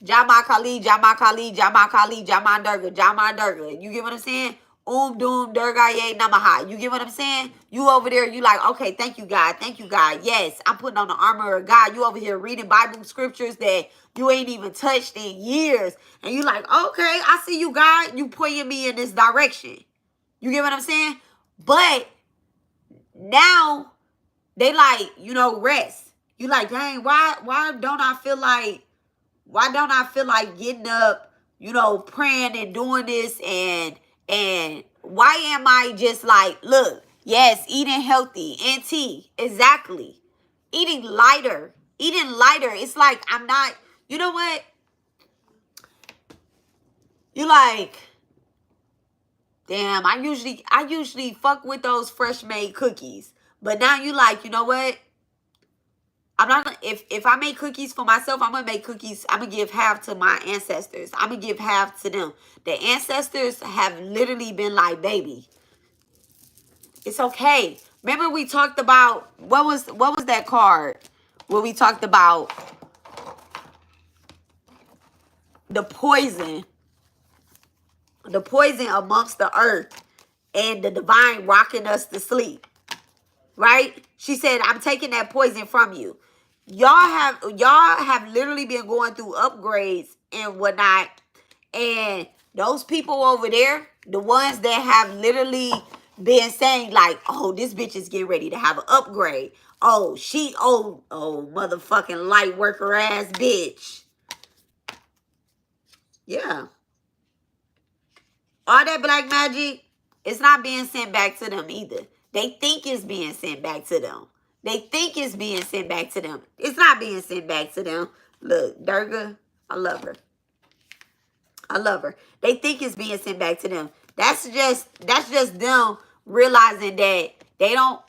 Jama Kali, Jama Kali, Jama Kali, Jama Durga, Jama Durga. You get what I'm saying? Doom Durga Ye Namaha. You get what I'm saying? You over there, you like, okay, thank you, God. Thank you, God. Yes, I'm putting on the armor of God. You over here reading Bible scriptures that you ain't even touched in years. And you like, okay, I see you, God. You pointing me in this direction. You get what I'm saying? But now they like, rest. You like, dang, why don't I feel like getting up, praying and doing this and why am I just like, look, yes, eating healthy, NT, exactly. Eating lighter. It's like I'm not, you know what? You like, damn, I usually fuck with those fresh made cookies. But now you like, you know what? I'm not, if I make cookies for myself, I'm going to make cookies. I'm going to give half to my ancestors. I'm going to give half to them. The ancestors have literally been like, baby, it's okay. Remember we talked about, what was that card where we talked about the poison amongst the earth and the divine rocking us to sleep, right? She said, I'm taking that poison from you. Y'all have literally been going through upgrades and whatnot. And those people over there, the ones that have literally being saying like, oh, this bitch is getting ready to have an upgrade. Oh, motherfucking light worker ass bitch. Yeah. All that black magic, it's not being sent back to them either. They think it's being sent back to them. They think it's being sent back to them. It's not being sent back to them. Look, Durga, I love her. I love her. They think it's being sent back to them. That's just them realizing that they don't,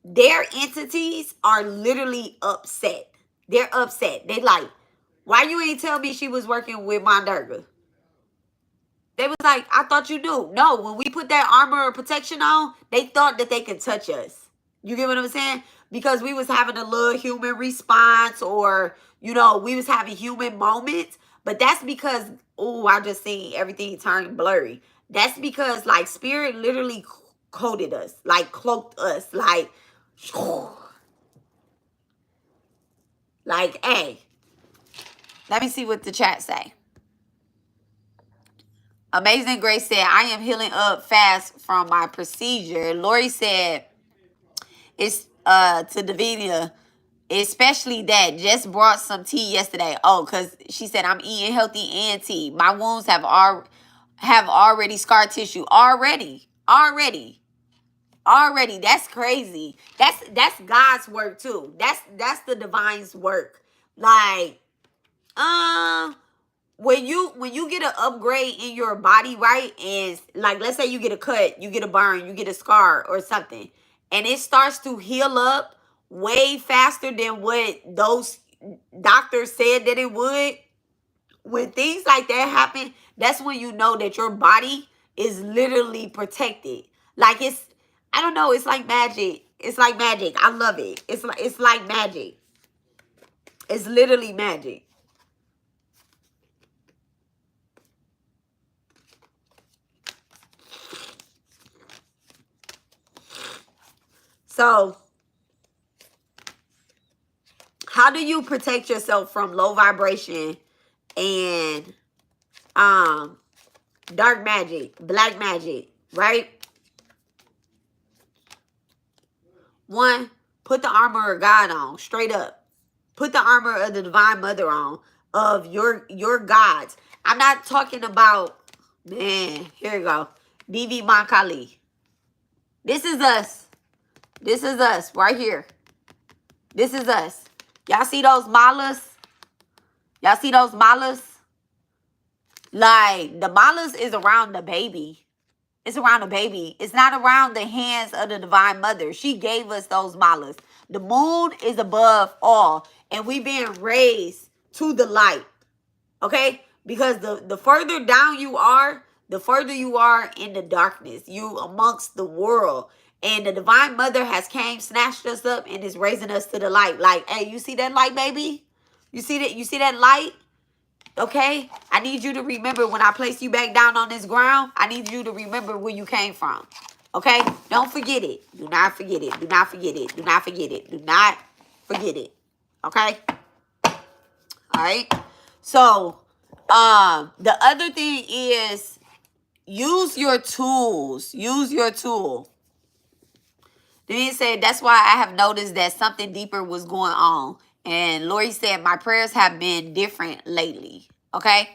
their entities are literally upset. They're upset. They like, why you ain't tell me she was working with my Durga? They was like, I thought you knew. No, when we put that armor or protection on, they thought that they could touch us. You get what I'm saying? Because we was having a little human response, or, you know, we was having human moments. But that's because, oh, I just seen everything turn blurry. That's because, like, spirit literally coated us, like, cloaked us, like, hey. Let me see what the chat say. Amazing Grace said, I am healing up fast from my procedure. Lori said, it's to Davida, especially that. Just brought some tea yesterday. Oh, because she said, I'm eating healthy and tea. My wounds have already scar tissue. Already. That's crazy. That's God's work too. That's the divine's work. Like, when you get an upgrade in your body, right, and like, let's say you get a cut, you get a burn, you get a scar or something, and it starts to heal up way faster than what those doctors said that it would. When things like that happen, that's when you know that your body is literally protected. Like, it's, I don't know, it's like magic. It's like magic. I love it. It's like magic. It's literally magic. So, how do you protect yourself from low vibration and dark magic, black magic, right? One, put the armor of God on, straight up. Put the armor of the Divine Mother on, of your gods. I'm not talking about, man, here we go. Devi Mankali. This is us. This is us right here. This is us. Y'all see those malas? Y'all see those malas? Like, the malas is around the baby. It's around the baby. It's not around the hands of the Divine Mother. She gave us those malas. The moon is above all. And we being raised to the light. Okay? Because the further down you are, the further you are in the darkness. You amongst the world. And the Divine Mother has came, snatched us up, and is raising us to the light. Like, hey, you see that light, baby? You see that? You see that light? Okay? I need you to remember when I place you back down on this ground, I need you to remember where you came from. Okay? Don't forget it. Do not forget it. Do not forget it. Do not forget it. Do not forget it. Okay? All right? So, the other thing is, use your tools. Use your tool. Then said, that's why I have noticed that something deeper was going on. And Lori said, my prayers have been different lately. Okay?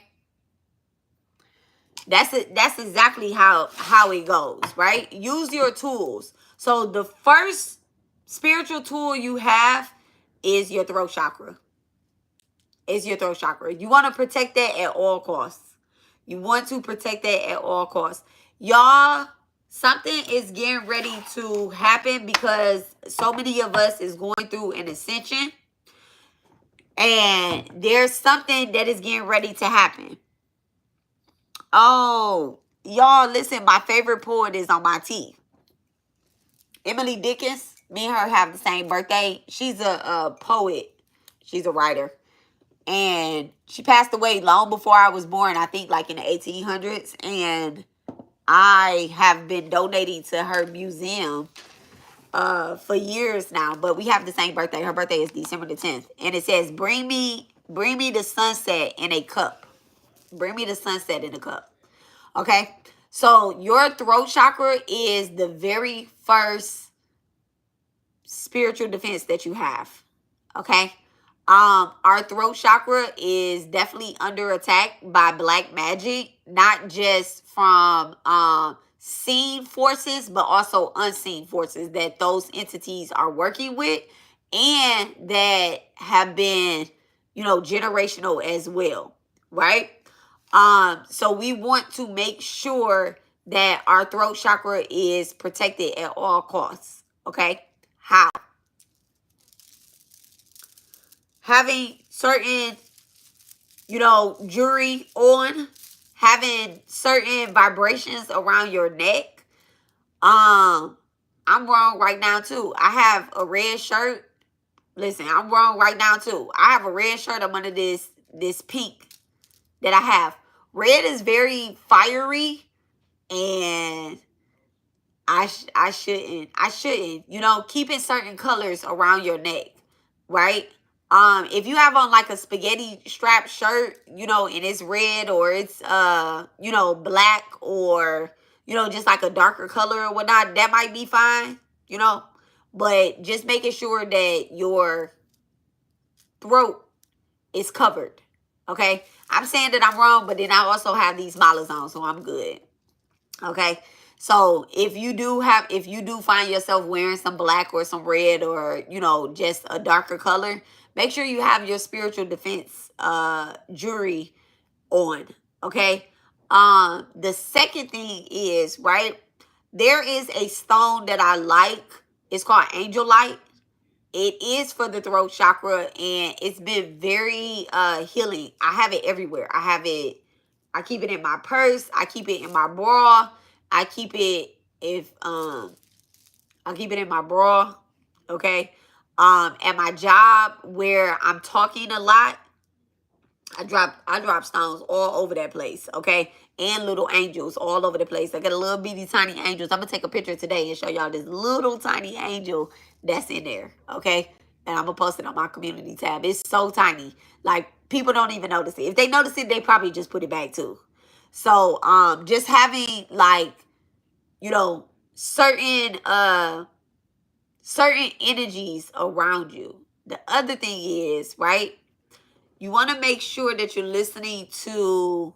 That's exactly how it goes, right? Use your tools. So the first spiritual tool you have is your throat chakra. Is your throat chakra. You want to protect that at all costs. You want to protect that at all costs. Y'all, something is getting ready to happen because so many of us is going through an ascension. And there's something that is getting ready to happen. Oh, y'all, listen, my favorite poet is on my teeth. Emily Dickinson. Me and her have the same birthday. She's a poet. She's a writer. And she passed away long before I was born, I think like in the 1800s. And I have been donating to her museum for years now, but we have the same birthday. Her birthday is December the 10th. And it says, bring me the sunset in a cup. Bring me the sunset in a cup. Okay? So your throat chakra is the very first spiritual defense that you have. Okay. Our throat chakra is definitely under attack by black magic, not just from seen forces, but also unseen forces that those entities are working with and that have been, generational as well, right? So we want to make sure that our throat chakra is protected at all costs. Okay. How? Having certain, jewelry on, having certain vibrations around your neck. I'm wrong right now too. I have a red shirt. Listen, I'm wrong right now too. I have a red shirt. I'm under this pink that I have. Red is very fiery, and I shouldn't, keeping certain colors around your neck, right? If you have on like a spaghetti strap shirt, and it's red or it's black or just like a darker color or whatnot, that might be fine, but just making sure that your throat is covered. Okay. I'm saying that I'm wrong, but then I also have these malas on, so I'm good. Okay. So if you do find yourself wearing some black or some red or, just a darker color, make sure you have your spiritual defense jewelry on. Okay. The second thing is, right, there is a stone that I like. It's called angel light. It is for the throat chakra, and it's been very healing. I have it everywhere. I keep it in my purse. I keep it in my bra. I keep it I keep it in my bra. Okay. At my job where I'm talking a lot, I drop stones all over that place, okay? And little angels all over the place. I got a little bitty tiny angels. I'm gonna take a picture today and show y'all this little tiny angel that's in there, okay? And I'm gonna post it on my community tab. It's so tiny. Like, people don't even notice it. If they notice it, they probably just put it back too. So just having like, certain certain energies around you. The other thing is, right? You want to make sure that you're listening to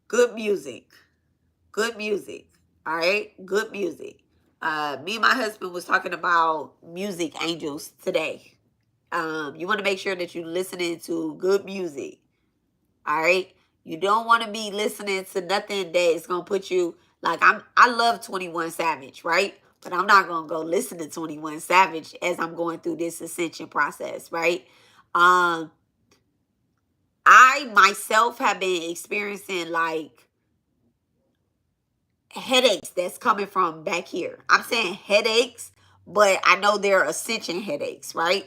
good music. Good music. All right? Good music. Me and my husband was talking about music angels today. You want to make sure that you're listening to good music. All right? You don't want to be listening to nothing that is going to put you like I love 21 Savage, right? But I'm not going to go listen to 21 Savage as I'm going through this ascension process, right? I myself have been experiencing like headaches that's coming from back here. I'm saying headaches, but I know they're ascension headaches, right?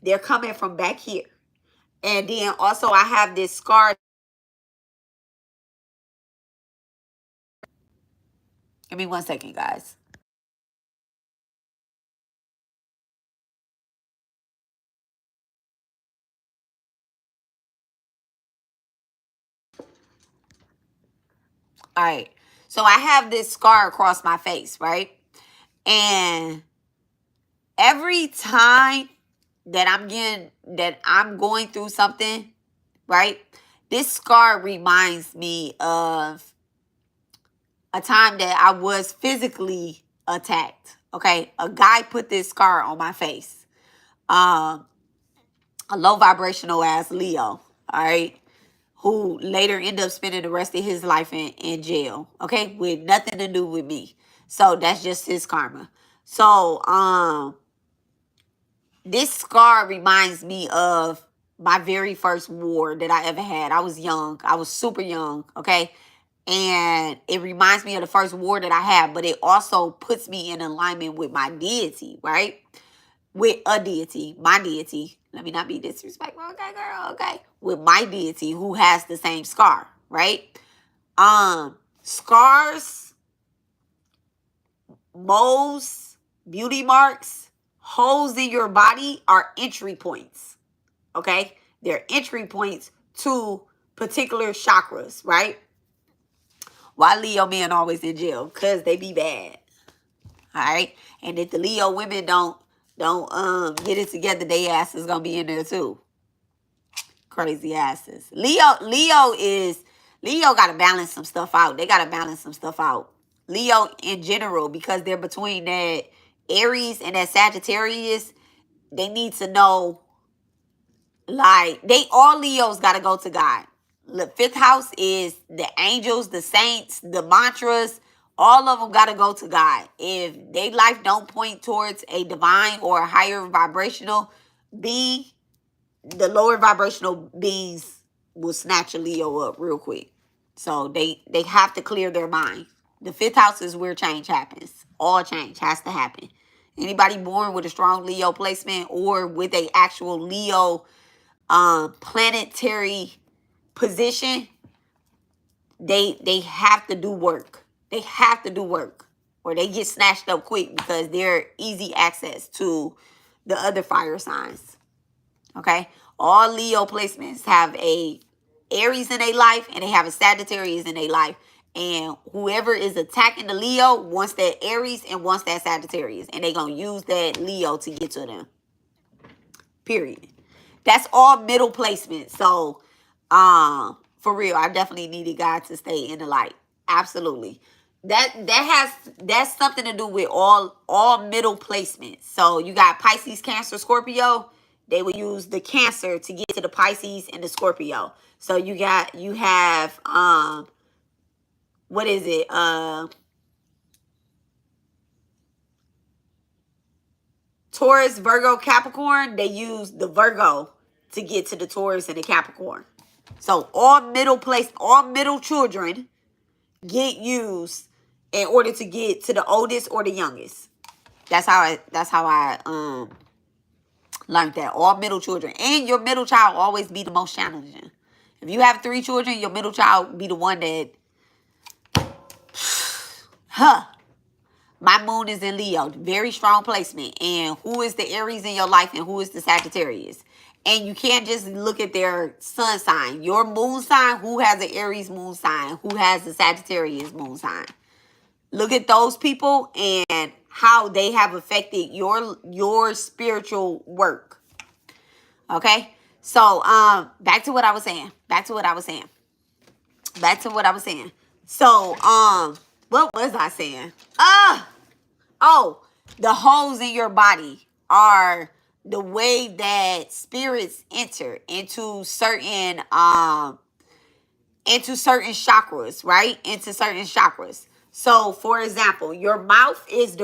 They're coming from back here. And then also I have this scar. Give me 1 second, guys. All right. So I have this scar across my face, right? And every time that I'm going through something, right? This scar reminds me of a time that I was physically attacked. Okay. A guy put this scar on my face. A low vibrational ass Leo. All right. Who later ended up spending the rest of his life in jail. Okay. With nothing to do with me. So that's just his karma. So, this scar reminds me of my very first war that I ever had. I was young. I was super young. Okay. And it reminds me of the first war that I had, but it also puts me in alignment with my deity, right? With a deity, my deity. Let me not be disrespectful, okay, girl, okay? With my deity who has the same scar, right? Scars, moles, beauty marks, holes in your body are entry points, okay? their entry points to particular chakras, right? Why Leo men always in jail? Because they be bad. All right. And if the Leo women don't get it together, they ass is gonna be in there too. Crazy asses. Leo gotta balance some stuff out. They gotta balance some stuff out. Leo in general, because they're between that Aries and that Sagittarius, they need to know, like, all Leos gotta go to God. The fifth house is the angels, the saints, the mantras. All of them gotta go to God. If their life don't point towards a divine or a higher vibrational being, the lower vibrational beings will snatch a Leo up real quick. So they have to clear their mind. The fifth house is where change happens. All change has to happen. Anybody born with a strong Leo placement or with a actual Leo planetary position, they have to do work. They have to do work, or they get snatched up quick because they're easy access to the other fire signs. Okay, all Leo placements have a Aries in their life and they have a Sagittarius in their life, and whoever is attacking the Leo wants that Aries and wants that Sagittarius, and they're gonna use that Leo to get to them. Period. That's all middle placement. So, for real, I definitely needed God to stay in the light. Absolutely. That's something to do with all middle placements. So you got Pisces, Cancer, Scorpio. They will use the Cancer to get to the Pisces and the Scorpio. So you have what is it? Taurus, Virgo, Capricorn. They use the Virgo to get to the Taurus and the Capricorn. So all middle children get used in order to get to the oldest or the youngest. That's how I learned that. All middle children. And your middle child always be the most challenging. If you have 3 children, your middle child be the one that my moon is in Leo. Very strong placement. And who is the Aries in your life and who is the Sagittarius? And you can't just look at their sun sign. Your moon sign, who has an Aries moon sign, who has a Sagittarius moon sign. Look at those people and how they have affected your spiritual work. Okay? So, back to what I was saying. So, what was I saying? The holes in your body are the way that spirits enter into certain chakras, right? Into certain chakras. So, for example, your mouth is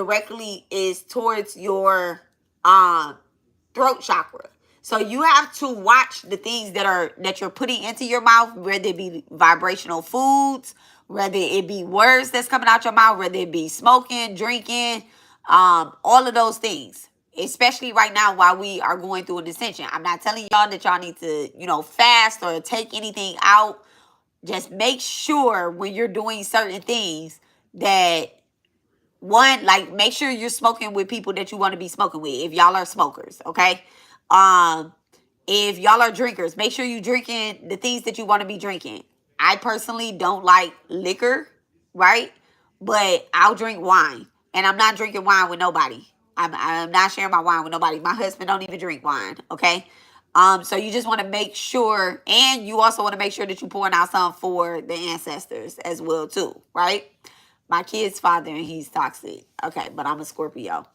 towards your throat chakra. So you have to watch the things that you're putting into your mouth, whether it be vibrational foods, whether it be words that's coming out your mouth, whether it be smoking, drinking, all of those things. Especially right now while we are going through an ascension. I'm not telling y'all that y'all need to, fast or take anything out. Just make sure when you're doing certain things that make sure you're smoking with people that you want to be smoking with. If y'all are smokers, okay? If y'all are drinkers, make sure you drinking the things that you want to be drinking. I personally don't like liquor, right? But I'll drink wine, and I'm not drinking wine with nobody. I'm not sharing my wine with nobody. My husband don't even drink wine, okay? So you just want to make sure, and you also want to make sure that you're pouring out some for the ancestors as well too, right? My kid's father, and he's toxic. Okay, but I'm a Scorpio.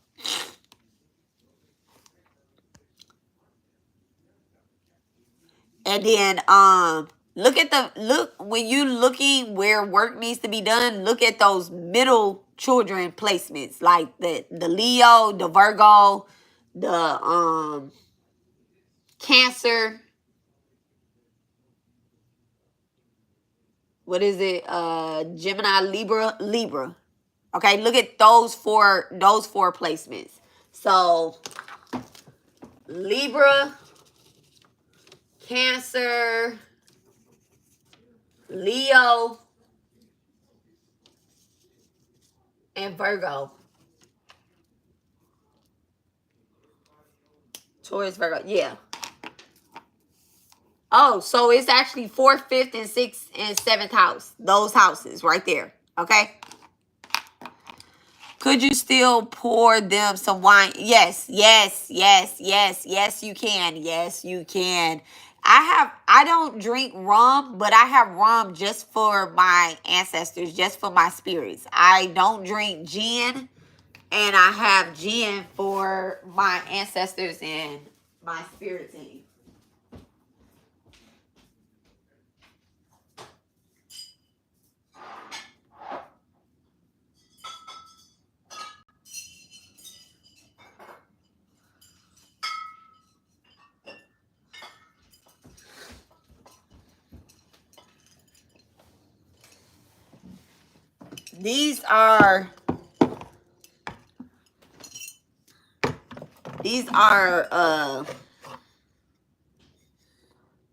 And then look when you looking where work needs to be done, look at those middle children placements, like the Leo, the Virgo, the Cancer. What is it? Gemini, Libra. Okay, look at those four placements. So Libra, Cancer, Leo, and Virgo. Taurus, Virgo. Yeah. Oh, so it's actually 4th, 5th, and 6th and 7th house. Those houses right there. Okay. Could you still pour them some wine? Yes, yes, yes, yes, yes, you can. Yes, you can. I don't drink rum, but I have rum just for my ancestors, just for my spirits. I don't drink gin, and I have gin for my ancestors and my spirit team. These are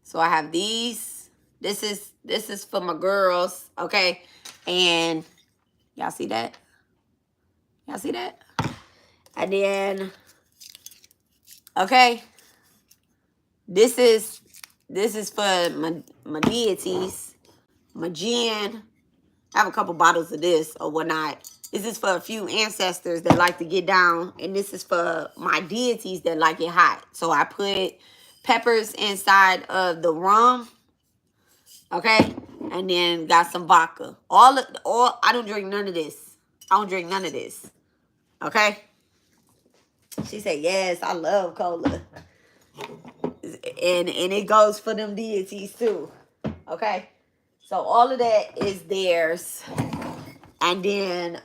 so I have these. This is for my girls, okay? And y'all see that? Y'all see that? And then okay, this is for my deities, my gin. I have a couple bottles of this or whatnot. This is for a few ancestors that like to get down, and this is for my deities that like it hot. So I put peppers inside of the rum, okay, and then got some vodka. All I don't drink none of this. I don't drink none of this, okay. She said, "Yes, I love cola," and it goes for them deities too, okay. So all of that is theirs. And then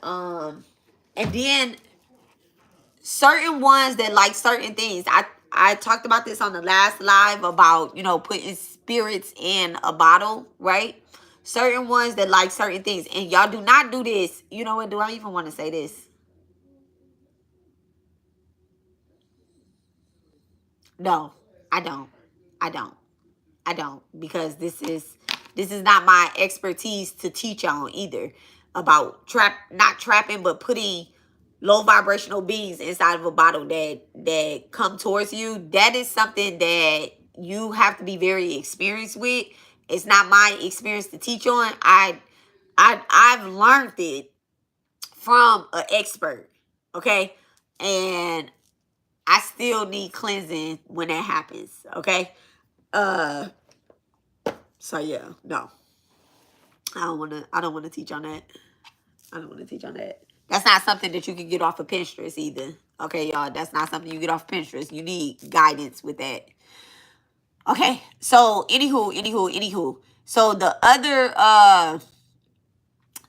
certain ones that like certain things. I talked about this on the last live about, putting spirits in a bottle, right? Certain ones that like certain things. And y'all do not do this. You know what? Do I even want to say this? No, I don't. I don't. I don't, because this is not my expertise to teach on either, about not trapping, but putting low vibrational beings inside of a bottle that come towards you. That is something that you have to be very experienced with. It's not my experience to teach on. I've learned it from an expert, okay? And I still need cleansing when that happens, okay? So yeah, no. I don't want to teach on that. I don't want to teach on that. That's not something that you can get off of Pinterest either. Okay, y'all, that's not something you get off Pinterest. You need guidance with that. Okay, so anywho. So the other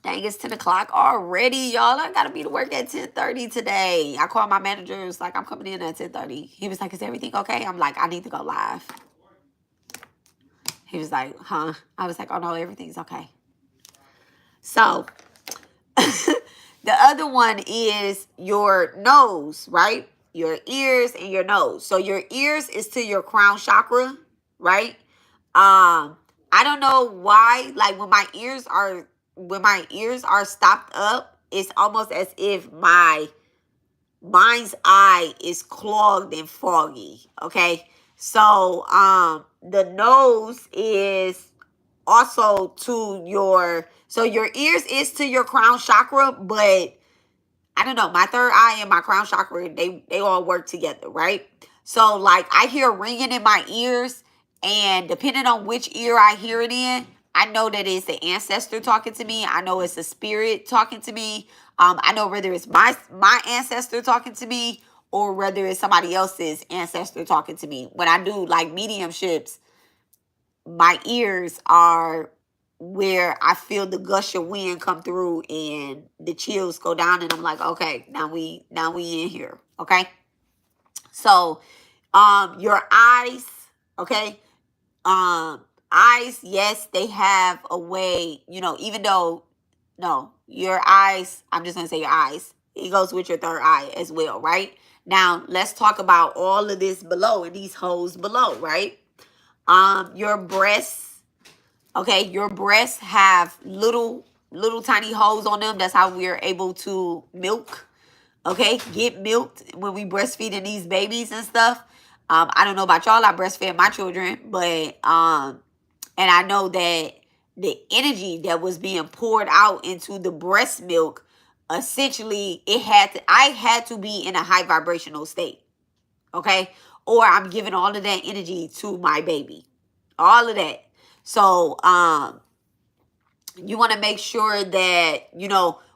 dang, it's 10 o'clock already, y'all. I gotta be to work at 10:30 today. I called my manager. It was like, I'm coming in at 10:30. He was like, is everything okay? I'm like, I need to go live. He was like, huh? I was like, oh no, everything's okay. So the other one is your nose, right? Your ears and your nose. So your ears is to your crown chakra, right? I don't know why, like when my ears are stopped up, it's almost as if my mind's eye is clogged and foggy, okay? So the nose is also to your ears is to your crown chakra, but I don't know, my third eye and my crown chakra, they all work together, right? So like I hear ringing in my ears, and depending on which ear I hear it in, I know that it's the ancestor talking to me. I know it's a spirit talking to me. I know whether it's my ancestor talking to me or whether it's somebody else's ancestor talking to me. When I do like mediumships, my ears are where I feel the gush of wind come through and the chills go down, and I'm like, okay, now we in here, okay? So, your eyes, okay? Eyes, yes, they have a way, even though, no, your eyes, I'm just gonna say your eyes. It goes with your third eye as well, right? Now, let's talk about all of this below and these holes below, right? Your breasts. Okay, your breasts have little tiny holes on them. That's how we're able to milk. Okay, get milked when we breastfeeding these babies and stuff. I don't know about y'all. I breastfed my children, but and I know that the energy that was being poured out into the breast milk, essentially, I had to be in a high vibrational state, okay? Or I'm giving all of that energy to my baby, all of that. So, you want to make sure that,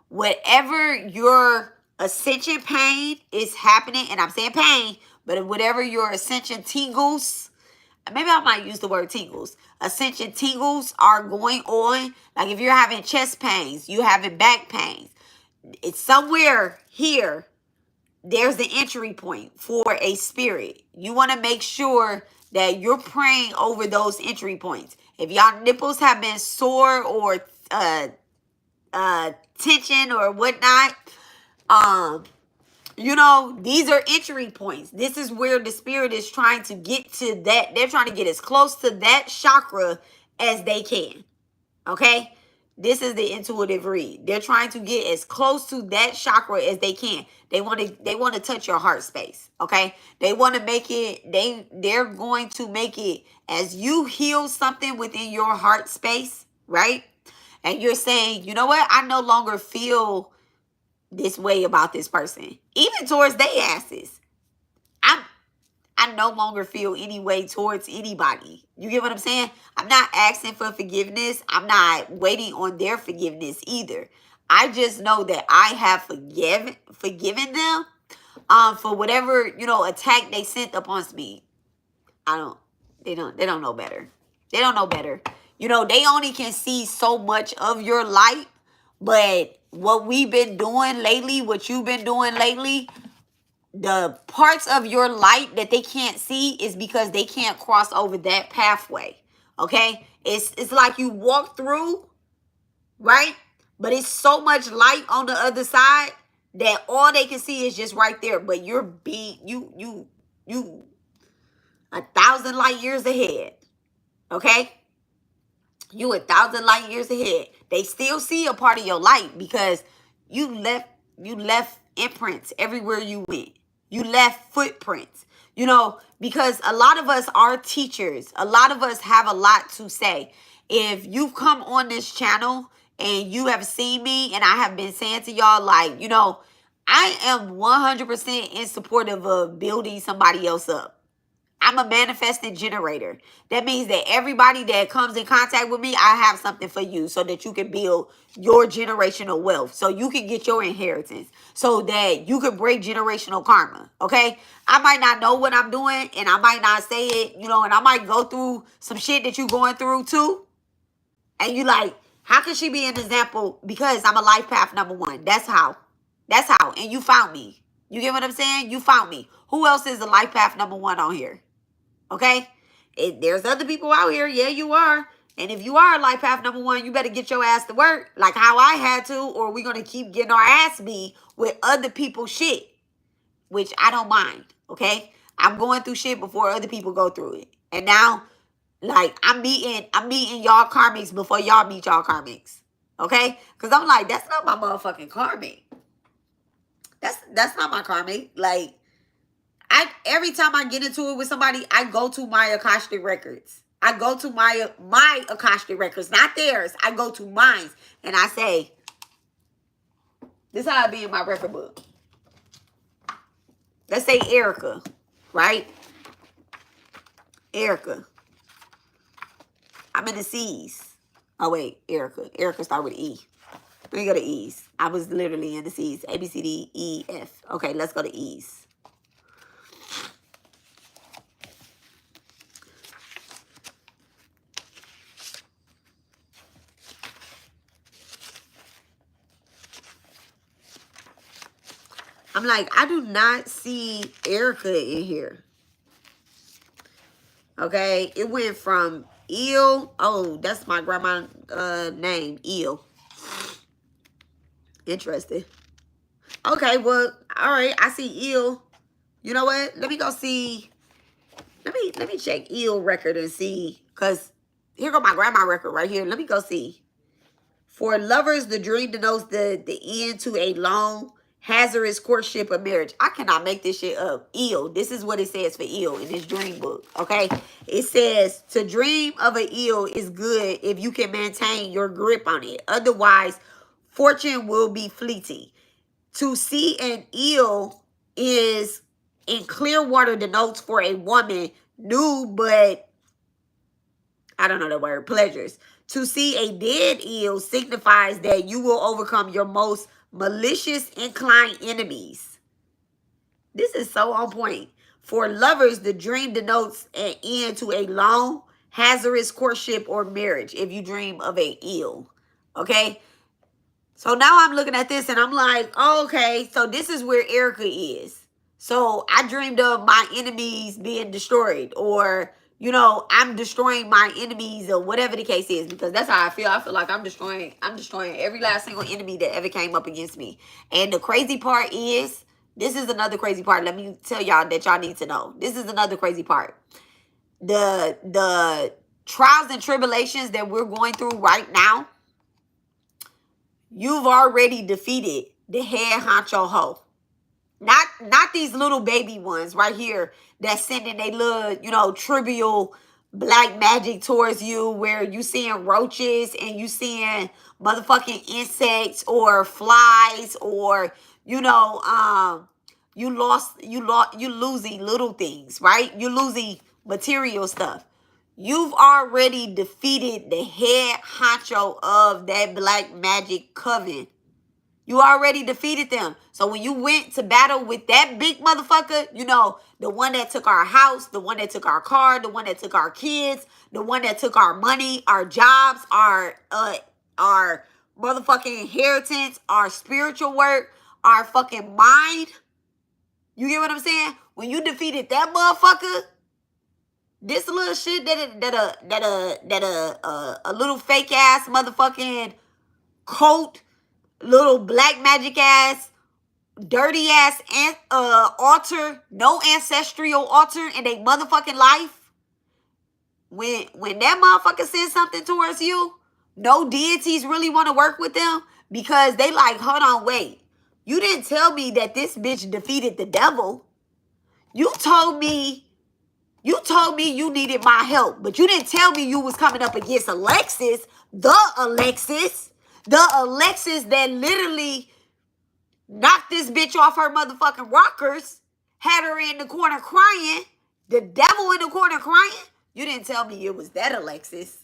whatever your ascension pain is happening, and I'm saying pain, but whatever your ascension tingles, maybe I might use the word tingles. Ascension tingles are going on. Like if you're having chest pains, you having back pains, it's somewhere here. There's the entry point for a spirit. You want to make sure that you're praying over those entry points. If y'all nipples have been sore or tension or whatnot, these are entry points. This is where the spirit is trying to get to that. They're trying to get as close to that chakra as they can. Okay? This is the intuitive read. They're trying to get as close to that chakra as they can. They want to touch your heart space. Okay? They want to make it, they're going to make it as you heal something within your heart space, right? And you're saying, you know what? I no longer feel this way about this person, even towards their asses. I no longer feel any way towards anybody. You get what I'm saying? I'm not asking for forgiveness. I'm not waiting on their forgiveness either. I just know that I have forgiven them for whatever, attack they sent upon me. They don't know better. They don't know better. They only can see so much of your light, but what we've been doing lately, what you've been doing lately, the parts of your light that they can't see is because they can't cross over that pathway. Okay? It's like you walk through, right? But it's so much light on the other side that all they can see is just right there. But you're you 1,000 light years ahead. Okay? You 1,000 light years ahead. They still see a part of your light because you left imprints everywhere you went. You left footprints, because a lot of us are teachers. A lot of us have a lot to say. If you've come on this channel and you have seen me and I have been saying to y'all, like, I am 100% in supportive of building somebody else up. I'm a manifesting generator. That means that everybody that comes in contact with me, I have something for you so that you can build your generational wealth, so you can get your inheritance, so that you can break generational karma, okay? I might not know what I'm doing, and I might not say it, and I might go through some shit that you're going through too. And you like, how can she be an example? Because I'm a life path number 1. That's how. And you found me. You get what I'm saying? You found me. Who else is a life path number 1 on here? Okay? There's other people out here. Yeah, you are. And if you are life path number 1, you better get your ass to work like how I had to, or we're going to keep getting our ass beat with other people's shit, which I don't mind. Okay? I'm going through shit before other people go through it. And now, like, I'm meeting y'all karmics before y'all meet y'all karmics. Okay? Because I'm like, that's not my motherfucking karmic. That's not my karmic. Like, every time I get into it with somebody, I go to my Akashic records. I go to my Akashic records, not theirs. I go to mine, and I say, this is how I be in my record book. Let's say Erica, right? Erica. I'm in the C's. Oh, wait, Erica. Erica start with E. Let me go to E's. I was literally in the C's. A, B, C, D, E, F. Okay, let's go to E's. I'm like, I do not see Erica in here. Okay, it went from Eel. Oh, that's my grandma's name, Eel. Interesting. Okay, well, all right, I see Eel. You know what? Let me go see. Let me check Eel record and see, cause here go my grandma record right here. Let me go see. For lovers, the dream denotes the end to a long hazardous courtship or marriage. I cannot make this shit up. Eel. This is what it says for eel in this dream book. Okay. It says to dream of an eel is good if you can maintain your grip on it. Otherwise, fortune will be fleeting. To see an eel is in clear water denotes for a woman new but I don't know the word, pleasures. To see a dead eel signifies that you will overcome your most malicious inclined enemies. This is so on point. For lovers, the dream denotes an end to a long, hazardous courtship or marriage if you dream of an eel. Okay? So now I'm looking at this and I'm like, oh, okay, so this is where Erica is. So I dreamed of my enemies being destroyed, or, you know, I'm destroying my enemies, or whatever the case is, because that's how I feel. I feel like I'm destroying every last single enemy that ever came up against me. And the crazy part is, this is another crazy part. Let me tell y'all that y'all need to know. This is another crazy part. The trials and tribulations that we're going through right now, you've already defeated the head honcho hoe. Not these little baby ones right here that's sending they little, you know, trivial black magic towards you, where you seeing roaches and you seeing motherfucking insects or flies, or, you know, you losing little things, right? You losing material stuff. You've already defeated the head honcho of that black magic coven. You already defeated them. So when you went to battle with that big motherfucker, you know, the one that took our house, the one that took our car, the one that took our kids, the one that took our money, our jobs, our motherfucking inheritance, our spiritual work, our fucking mind. You get what I'm saying? When you defeated that motherfucker, this little shit a little fake ass motherfucking cult, little black magic ass, dirty ass altar, no ancestral altar in a motherfucking life. When that motherfucker sends something towards you, no deities really want to work with them, because they like, hold on, wait. You didn't tell me that this bitch defeated the devil. You told me you needed my help, but you didn't tell me you was coming up against Alexis, the Alexis that literally knocked this bitch off her motherfucking rockers, had her in the corner crying, the devil in the corner crying. You didn't tell me it was that Alexis.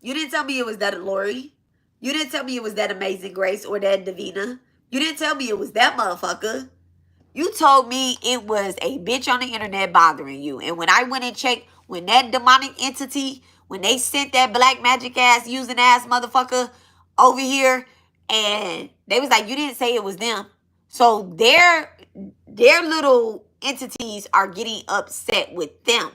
You didn't tell me it was that Lori. You didn't tell me it was that Amazing Grace or that Davina. You didn't tell me it was that motherfucker. You told me it was a bitch on the internet bothering you. And when I went and checked, when that demonic entity, when they sent that black magic ass using ass motherfucker over here, and they was like, you didn't say it was them. So their little entities are getting upset with them.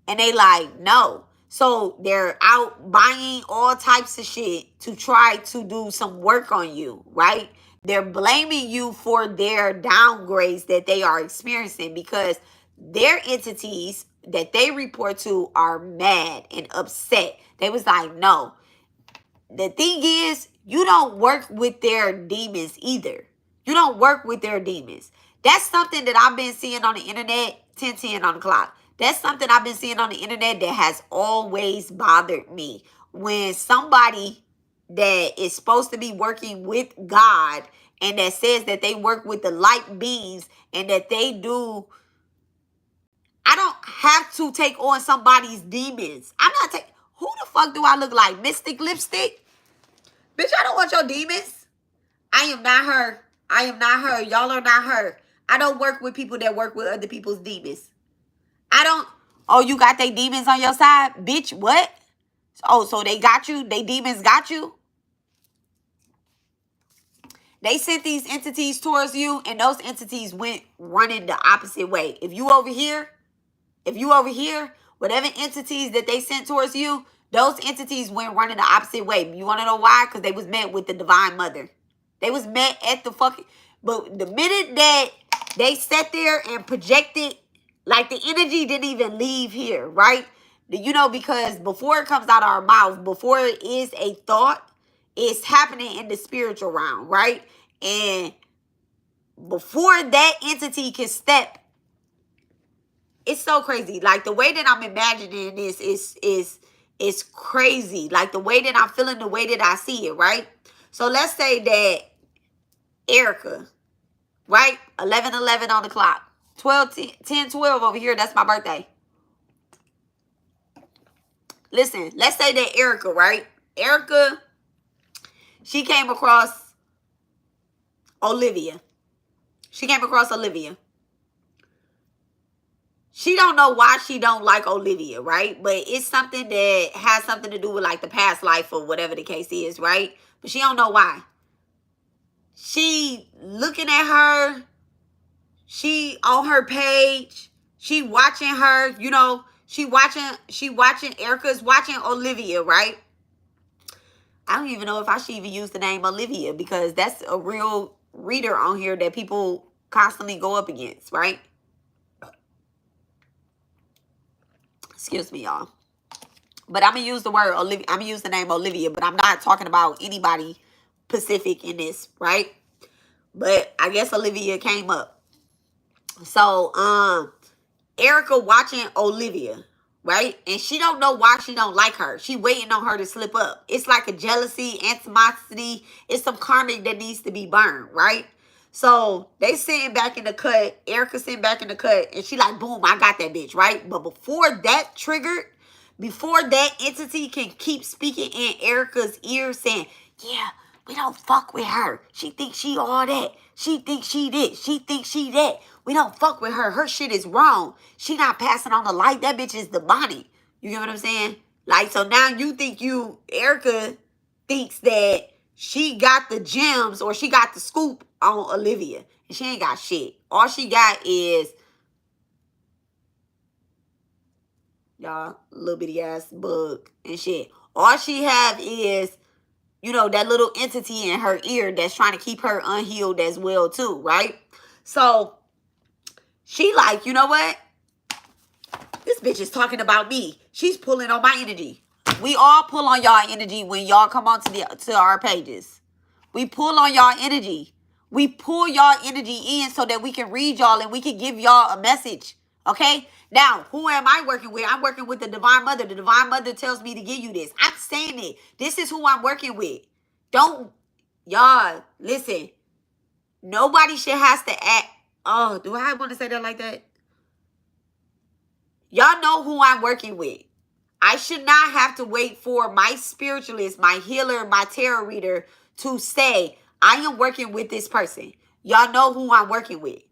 And they like, no. So they're out buying all types of shit to try to do some work on you, right? They're blaming you for their downgrades that they are experiencing, because their entities that they report to are mad and upset. They was like, no. The thing is, you don't work with their demons either. You don't work with their demons. That's something that I've been seeing on the internet, 10:10 on the clock. That's something I've been seeing on the internet that has always bothered me. When somebody that is supposed to be working with God and that says that they work with the light beings and that they do, I don't have to take on somebody's demons. I'm not taking, who the fuck do I look like? Mystic Lipstick? Bitch, I don't want your demons. I am not her. I am not her. Y'all are not her. I don't work with people that work with other people's demons. I don't. Oh, you got they demons on your side? Bitch, what? Oh, so they got you? They demons got you? They sent these entities towards you, and those entities went running the opposite way. If you over here, whatever entities that they sent towards you, those entities went running the opposite way. You want to know why? Because they was met with the Divine Mother. They was met at the fucking... But the minute that they sat there and projected, like the energy didn't even leave here, right? You know, because before it comes out of our mouth, before it is a thought, it's happening in the spiritual realm, right? And before that entity can step, it's so crazy. Like the way that I'm imagining this is crazy. Like the way that I'm feeling, the way that I see it, right? So let's say that Erica, right? 11:11 on the clock. 10:12 over here. That's my birthday. Listen, let's say that Erica, right? Erica, she came across Olivia. She came across Olivia. She don't know why she don't like Olivia, right? But it's something that has something to do with like the past life or whatever the case is, right? But she don't know why. She looking at her. She on her page. She watching her, you know, she watching Erica's watching Olivia, right? I don't even know if I should even use the name Olivia because that's a real reader on here that people constantly go up against, right? Excuse me, y'all. But I'm going to use the word Olivia. I'm going to use the name Olivia, but I'm not talking about anybody specific in this, right? But I guess Olivia came up. So, Erica watching Olivia, right? And she don't know why she don't like her. She waiting on her to slip up. It's like a jealousy, animosity. It's some karmic that needs to be burned, right? So they sitting back in the cut. Erica sitting back in the cut. And she like, boom, I got that bitch, right? But before that triggered, before that entity can keep speaking in Erica's ear saying, yeah, we don't fuck with her. She thinks she all that. She thinks she this. She thinks she that. We don't fuck with her. Her shit is wrong. She not passing on the light. That bitch is demonic. You get what I'm saying? Like, so now you think Erica thinks that she got the gems or she got the scoop on Olivia. And she ain't got shit. All she got is, y'all, little bitty ass bug and shit. All she have is, you know, that little entity in her ear that's trying to keep her unhealed as well too, right? So she like, you know what? This bitch is talking about me. She's pulling on my energy. We all pull on y'all energy when y'all come on to our pages. We pull on y'all energy. We pull y'all energy in so that we can read y'all and we can give y'all a message. Okay? Now, who am I working with? I'm working with the Divine Mother. The Divine Mother tells me to give you this. I'm saying it. This is who I'm working with. Don't, y'all, listen. Nobody should have to act. Oh, do I want to say that like that? Y'all know who I'm working with. I should not have to wait for my spiritualist, my healer, my tarot reader to say, I am working with this person. Y'all know who I'm working with.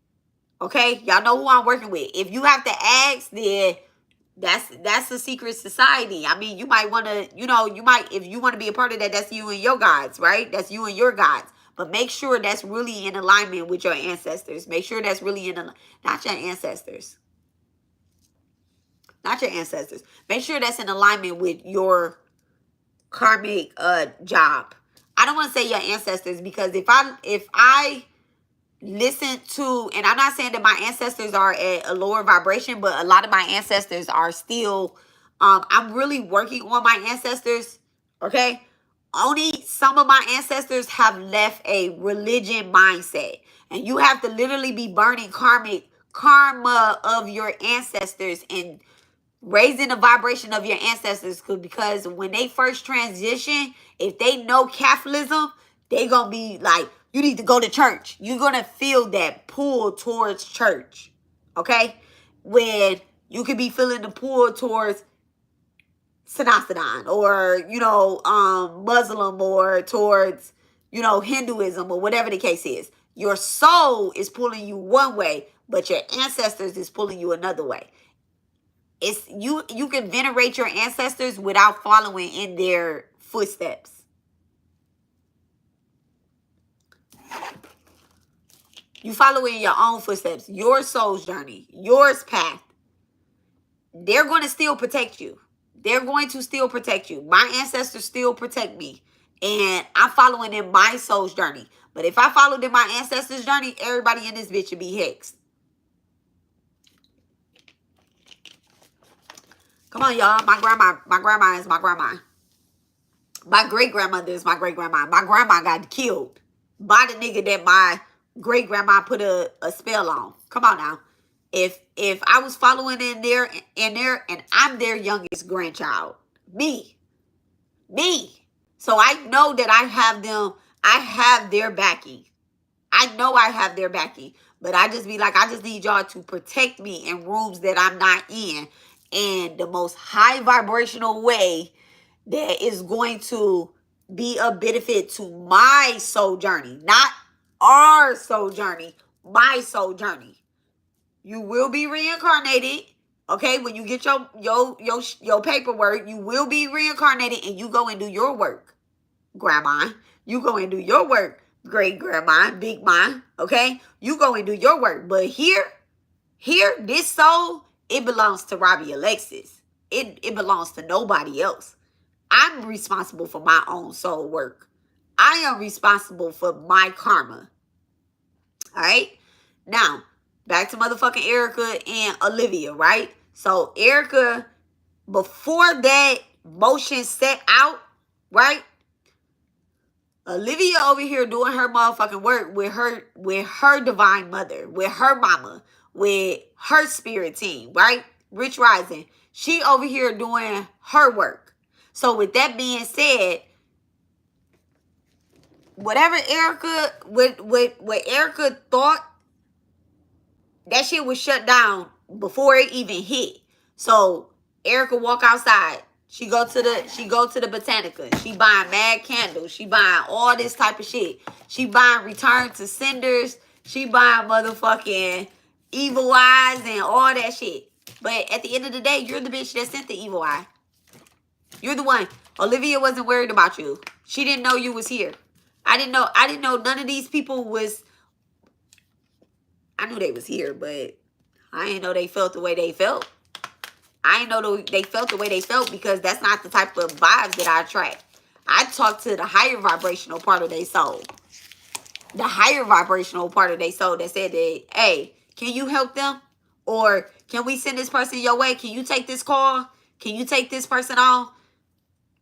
Okay? Y'all know who I'm working with. If you have to ask, then that's a secret society. I mean, you might want to, you know, if you want to be a part of that, that's you and your gods, right? That's you and your gods. But make sure that's really in alignment with your ancestors. Make sure that's really not your ancestors. Not your ancestors. Make sure that's in alignment with your karmic job. I don't want to say your ancestors because if I listen to, and I'm not saying that my ancestors are at a lower vibration, but a lot of my ancestors are still, I'm really working on my ancestors, okay? Only some of my ancestors have left a religion mindset. And you have to literally be burning karma of your ancestors and raising the vibration of your ancestors, because when they first transition, if they know Catholicism, they gonna be like, you need to go to church. You're gonna feel that pull towards church, okay? When you could be feeling the pull towards Sanathan or, you know, Muslim or towards, you know, Hinduism or whatever the case is. Your soul is pulling you one way, but your ancestors is pulling you another way. It's you can venerate your ancestors without following in their footsteps. You follow in your own footsteps, your soul's journey, yours path. They're going to still protect you. They're going to still protect you. My ancestors still protect me. And I'm following in my soul's journey. But if I followed in my ancestors' journey, everybody in this bitch would be hexed. Come on, y'all. My grandma is my grandma. My great-grandmother is my great-grandma. My grandma got killed by the nigga that my great grandma put a spell on. Come on now. If I was following in there and I'm their youngest grandchild, me. So I know that I have their backing. I know I have their backing. But I just be like, I just need y'all to protect me in rooms that I'm not in. And the most high vibrational way that is going to be a benefit to my soul journey. Not our soul journey. My soul journey. You will be reincarnated. Okay, when you get your paperwork, you will be reincarnated and you go and do your work, grandma. You go and do your work, great grandma, big mom. Okay, you go and do your work. But here, this soul, it belongs to Robbie Alexis. It belongs to nobody else. I'm responsible for my own soul work. I am responsible for my karma. All right, now back to motherfucking Erica and Olivia, right? So Erica, before that motion set out, right? Olivia over here doing her motherfucking work with her divine mother, with her mama, with her spirit team, right? Rich Rising. She over here doing her work. So with that being said, whatever Erica, what Erica thought, that shit was shut down before it even hit. So Erica walk outside. She go to the Botanica. She buying mad candles. She buying all this type of shit. She buying return to senders. She buying motherfucking evil eyes and all that shit. But at the end of the day, you're the bitch that sent the evil eye. You're the one. Olivia wasn't worried about you. She didn't know you was here. I didn't know none of these people was. I knew they was here, but I didn't know they felt the way they felt. I didn't know they felt the way they felt because that's not the type of vibes that I attract. I talk to the higher vibrational part of their soul. The higher vibrational part of their soul that said that, hey, can you help them? Or can we send this person your way? Can you take this call? Can you take this person on?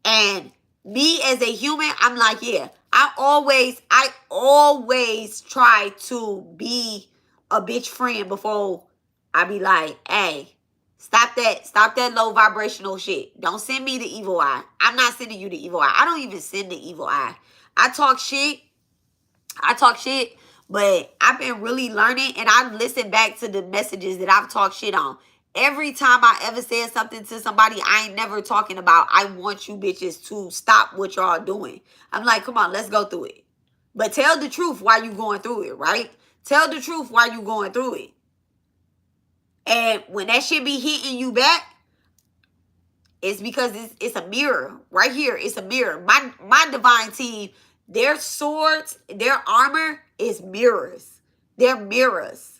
And me as a human, I'm like, yeah. I always try to be a bitch friend before I be like, hey, stop that low vibrational shit. Don't send me the evil eye. I'm not sending you the evil eye. I don't even send the evil eye. I talk shit, but I've been really learning and I've listened back to the messages that I've talked shit on. Every time I ever said something to somebody, I ain't never talking about, I want you bitches to stop what y'all doing. I'm like, come on, let's go through it. But tell the truth while you going through it, right? Tell the truth while you going through it. And when that shit be hitting you back, it's because it's a mirror. Right here, it's a mirror. My divine team, their swords, their armor is mirrors. They're mirrors.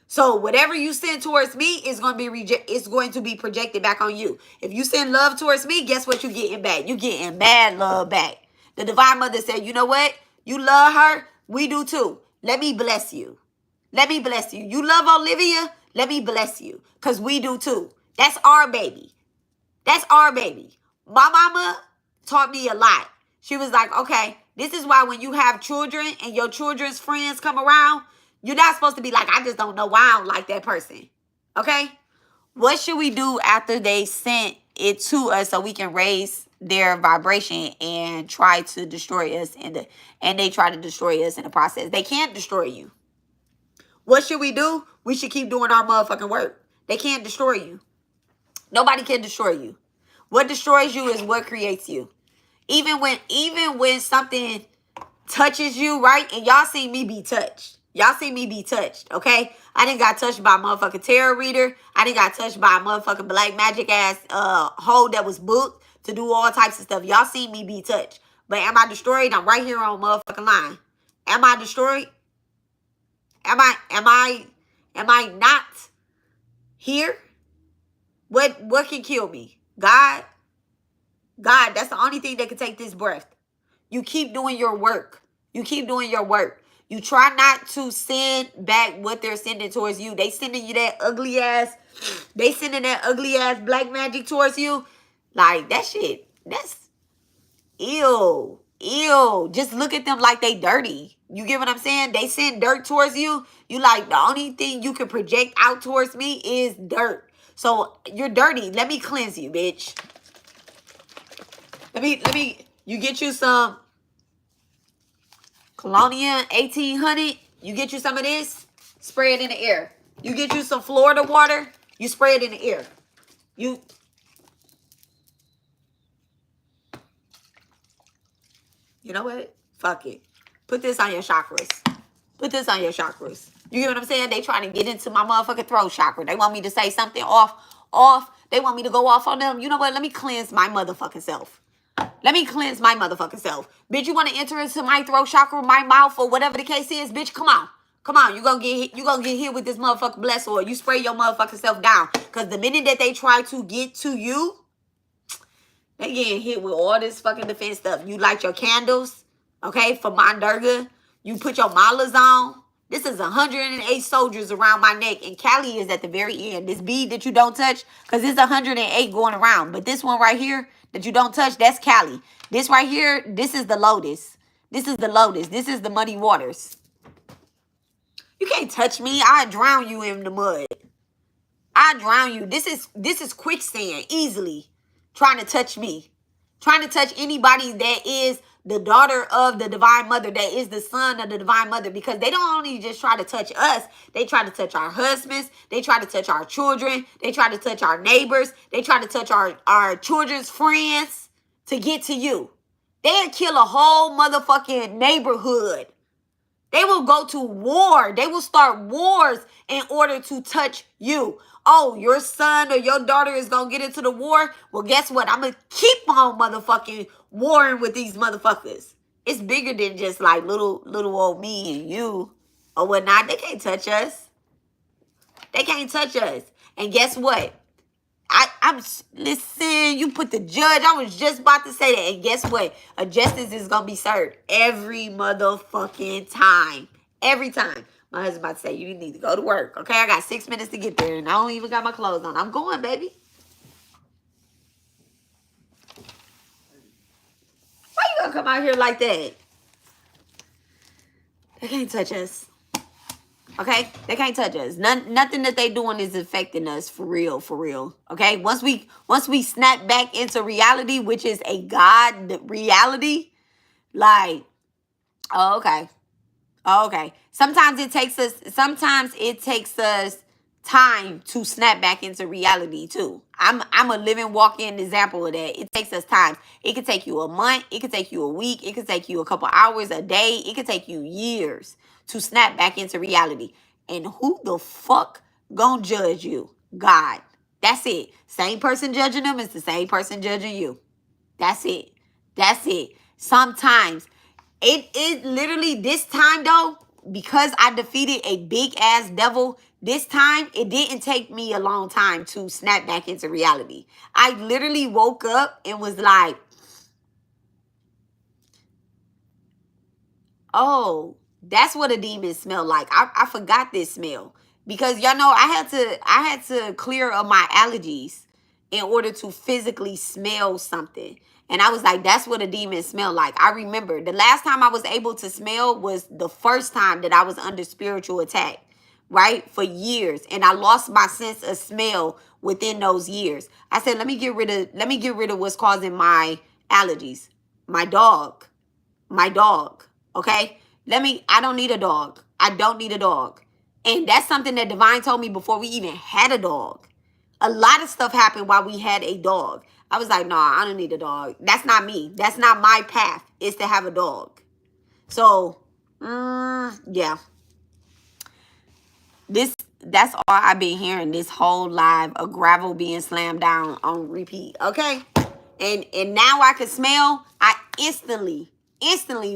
So whatever you send towards me is going to be projected back on you. If you send love towards me, guess what you're getting back? You're getting mad love back. The Divine Mother said, you know what? You love her. We do too. Let me bless you. Let me bless you. You love Olivia? Let me bless you. Because we do too. That's our baby. That's our baby. My mama taught me a lot. She was like, okay, this is why when you have children and your children's friends come around, you're not supposed to be like, I just don't know why I don't like that person. Okay? What should we do after they sent it to us so we can raise their vibration and try to destroy us and they try to destroy us in the process? They can't destroy you. What should we do? We should keep doing our motherfucking work. They can't destroy you. Nobody can destroy you. What destroys you is what creates you. Even when something touches you, right? And y'all see me be touched. Y'all see me be touched, okay? I didn't got touched by a motherfucking tarot reader. I didn't got touched by a motherfucking black magic ass hoe that was booked to do all types of stuff. Y'all see me be touched. But am I destroyed? I'm right here on motherfucking line. Am I destroyed? Am I not here? What can kill me? God, that's the only thing that can take this breath. You keep doing your work. You keep doing your work. You try not to send back what they're sending towards you. They sending you that ugly ass black magic towards you. Like, that shit, that's ill. ew. Just look at them like they dirty. You get what I'm saying? They send dirt towards you. You like, the only thing you can project out towards me is dirt. So you're dirty. Let me cleanse you, bitch. You get you some Colonial 1800. You get you some of this, spray it in the air. You get you some Florida water, you spray it in the air. You know what? Fuck it. Put this on your chakras. Put this on your chakras. You get what I'm saying? They trying to get into my motherfucking throat chakra. They want me to say something off. They want me to go off on them. You know what? Let me cleanse my motherfucking self. Let me cleanse my motherfucking self. Bitch, you want to enter into my throat chakra, my mouth, or whatever the case is? Bitch, come on. Come on. You gonna get hit with this motherfucking blessed oil. You spray your motherfucking self down. Because the minute that they try to get to you, they getting hit with all this fucking defense stuff. You light your candles, okay, for my Durga. You put your malas on. This is 108 soldiers around my neck, and Cali is at the very end. This bead that you don't touch, because it's 108 going around. But this one right here that you don't touch, that's Cali. This right here, this is the lotus. This is the lotus. This is the muddy waters. You can't touch me. I drown you in the mud. I drown you. This is quicksand, easily. Trying to touch me. Trying to touch anybody that is the daughter of the Divine Mother, that is the son of the Divine Mother, because they don't only just try to touch us, they try to touch our husbands, they try to touch our children, they try to touch our neighbors, they try to touch our children's friends to get to you. They'll kill a whole motherfucking neighborhood. They will go to war. They will start wars in order to touch you. Oh, your son or your daughter is going to get into the war? Well, guess what? I'm going to keep on motherfucking warring with these motherfuckers. It's bigger than just like little old me and you or whatnot. They can't touch us. They can't touch us. And guess what? Listen, you put the judge. I was just about to say that. And guess what? A justice is going to be served every motherfucking time. Every time. My husband about to say, you need to go to work. Okay, I got 6 minutes to get there. And I don't even got my clothes on. I'm going, baby. Why you going to come out here like that? They can't touch us. Okay? They can't touch us. Nothing that they doing is affecting us for real, for real. Okay? Once we snap back into reality, which is a God reality, like, oh, okay. Oh, okay. Sometimes it takes us time to snap back into reality too. I'm a living walking example of that. It takes us time. It could take you a month, it could take you a week, it could take you a couple hours, a day, it could take you years to snap back into reality. And who the fuck gonna judge you? God. That's it. Same person judging them is the same person judging you. That's it. That's it. Sometimes it literally, this time though, because I defeated a big ass devil, this time it didn't take me a long time to snap back into reality. I literally woke up and was like, oh, that's what a demon smell like. I forgot this smell. Because y'all know I had to clear up my allergies in order to physically smell something. And I was like, that's what a demon smell like. I remember the last time I was able to smell was the first time that I was under spiritual attack, right? For years. And I lost my sense of smell within those years. I said, let me get rid of what's causing my allergies. My dog. Okay? I don't need a dog. I don't need a dog. And that's something that Divine told me before we even had a dog. A lot of stuff happened while we had a dog. I was like, nah, I don't need a dog. That's not me. That's not my path, is to have a dog. So, yeah. That's all I've been hearing this whole live, a gravel being slammed down on repeat. Okay? And now I can smell. I instantly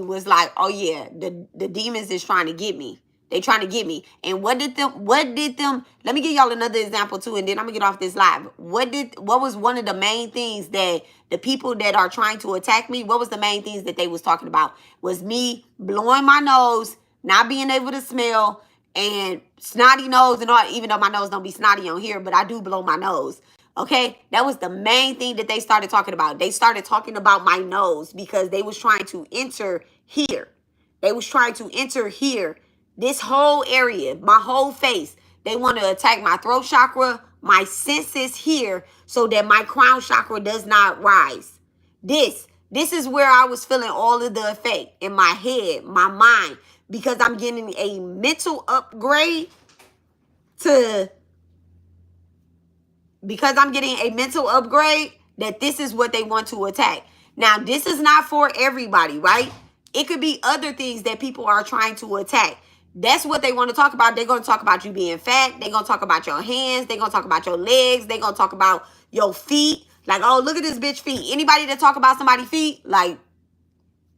was like, oh yeah, the demons is trying to get me. They trying to get me. And what did them, let me give y'all another example too, and then I'm gonna get off this live. What was one of the main things that the people that are trying to attack me, what was the main things that they was talking about? Was me blowing my nose, not being able to smell, and snotty nose and all, even though my nose don't be snotty on here, but I do blow my nose. Okay, that was the main thing that they started talking about. They started talking about my nose because they was trying to enter here. They was trying to enter here. This whole area, my whole face. They want to attack my throat chakra, my senses here, so that my crown chakra does not rise. This is where I was feeling all of the effect in my head, my mind, because I'm getting a mental upgrade to, because I'm getting a mental upgrade that this is what they want to attack. Now, this is not for everybody, right? It could be other things that people are trying to attack. That's what they want to talk about. They're going to talk about you being fat. They're going to talk about your hands. They're going to talk about your legs. They're going to talk about your feet. Like, oh, look at this bitch feet. Anybody that talk about somebody's feet, like,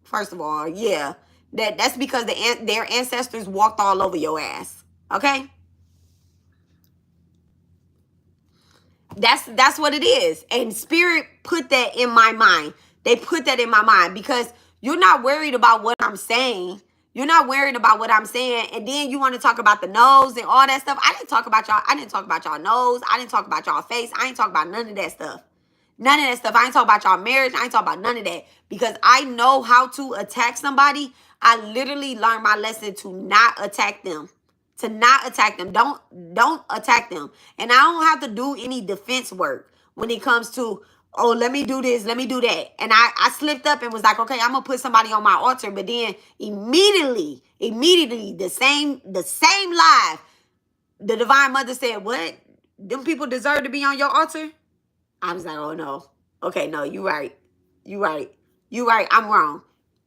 first of all, yeah. That's because their ancestors walked all over your ass. Okay? That's what it is. And spirit put that in my mind. They put that in my mind because you're not worried about what I'm saying. You're not worried about what I'm saying. And then you want to talk about the nose and all that stuff. I didn't talk about y'all. I didn't talk about y'all nose. I didn't talk about y'all face. I ain't talk about none of that stuff. None of that stuff. I ain't talk about y'all marriage. I ain't talk about none of that. Because I know how to attack somebody. I literally learned my lesson to not attack them. To not attack them. Don't attack them. And I don't have to do any defense work when it comes to, oh, let me do this, let me do that. And I slipped up and was like, okay, I'm gonna put somebody on my altar. But then immediately, the same live, the Divine Mother said, what? Them people deserve to be on your altar? I was like, oh no. Okay, no, you right. You right. You right. I'm wrong.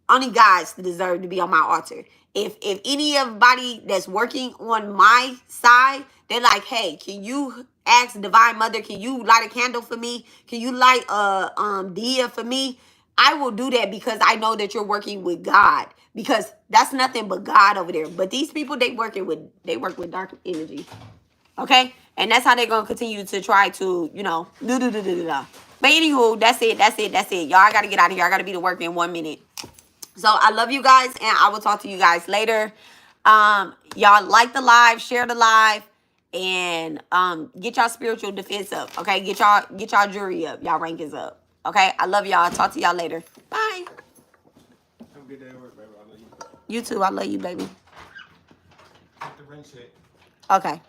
Only guys deserve to be on my altar. If anybody that's working on my side, they're like, hey, can you ask Divine Mother, can you light a candle for me? Can you light a dia for me? I will do that because I know that you're working with God. Because that's nothing but God over there. But these people, they work with dark energy. Okay? And that's how they're going to continue to try to, But anywho, that's it. Y'all, I got to get out of here. I got to be to work in 1 minute. So I love you guys, and I will talk to you guys later. Y'all like the live, share the live, and get y'all spiritual defense up. Okay? Get y'all jury up. Y'all rank is up. Okay? I love y'all. Talk to y'all later. Bye. Have a good day at work, baby. I love you. You too. I love you, baby. Take the ring check. Okay.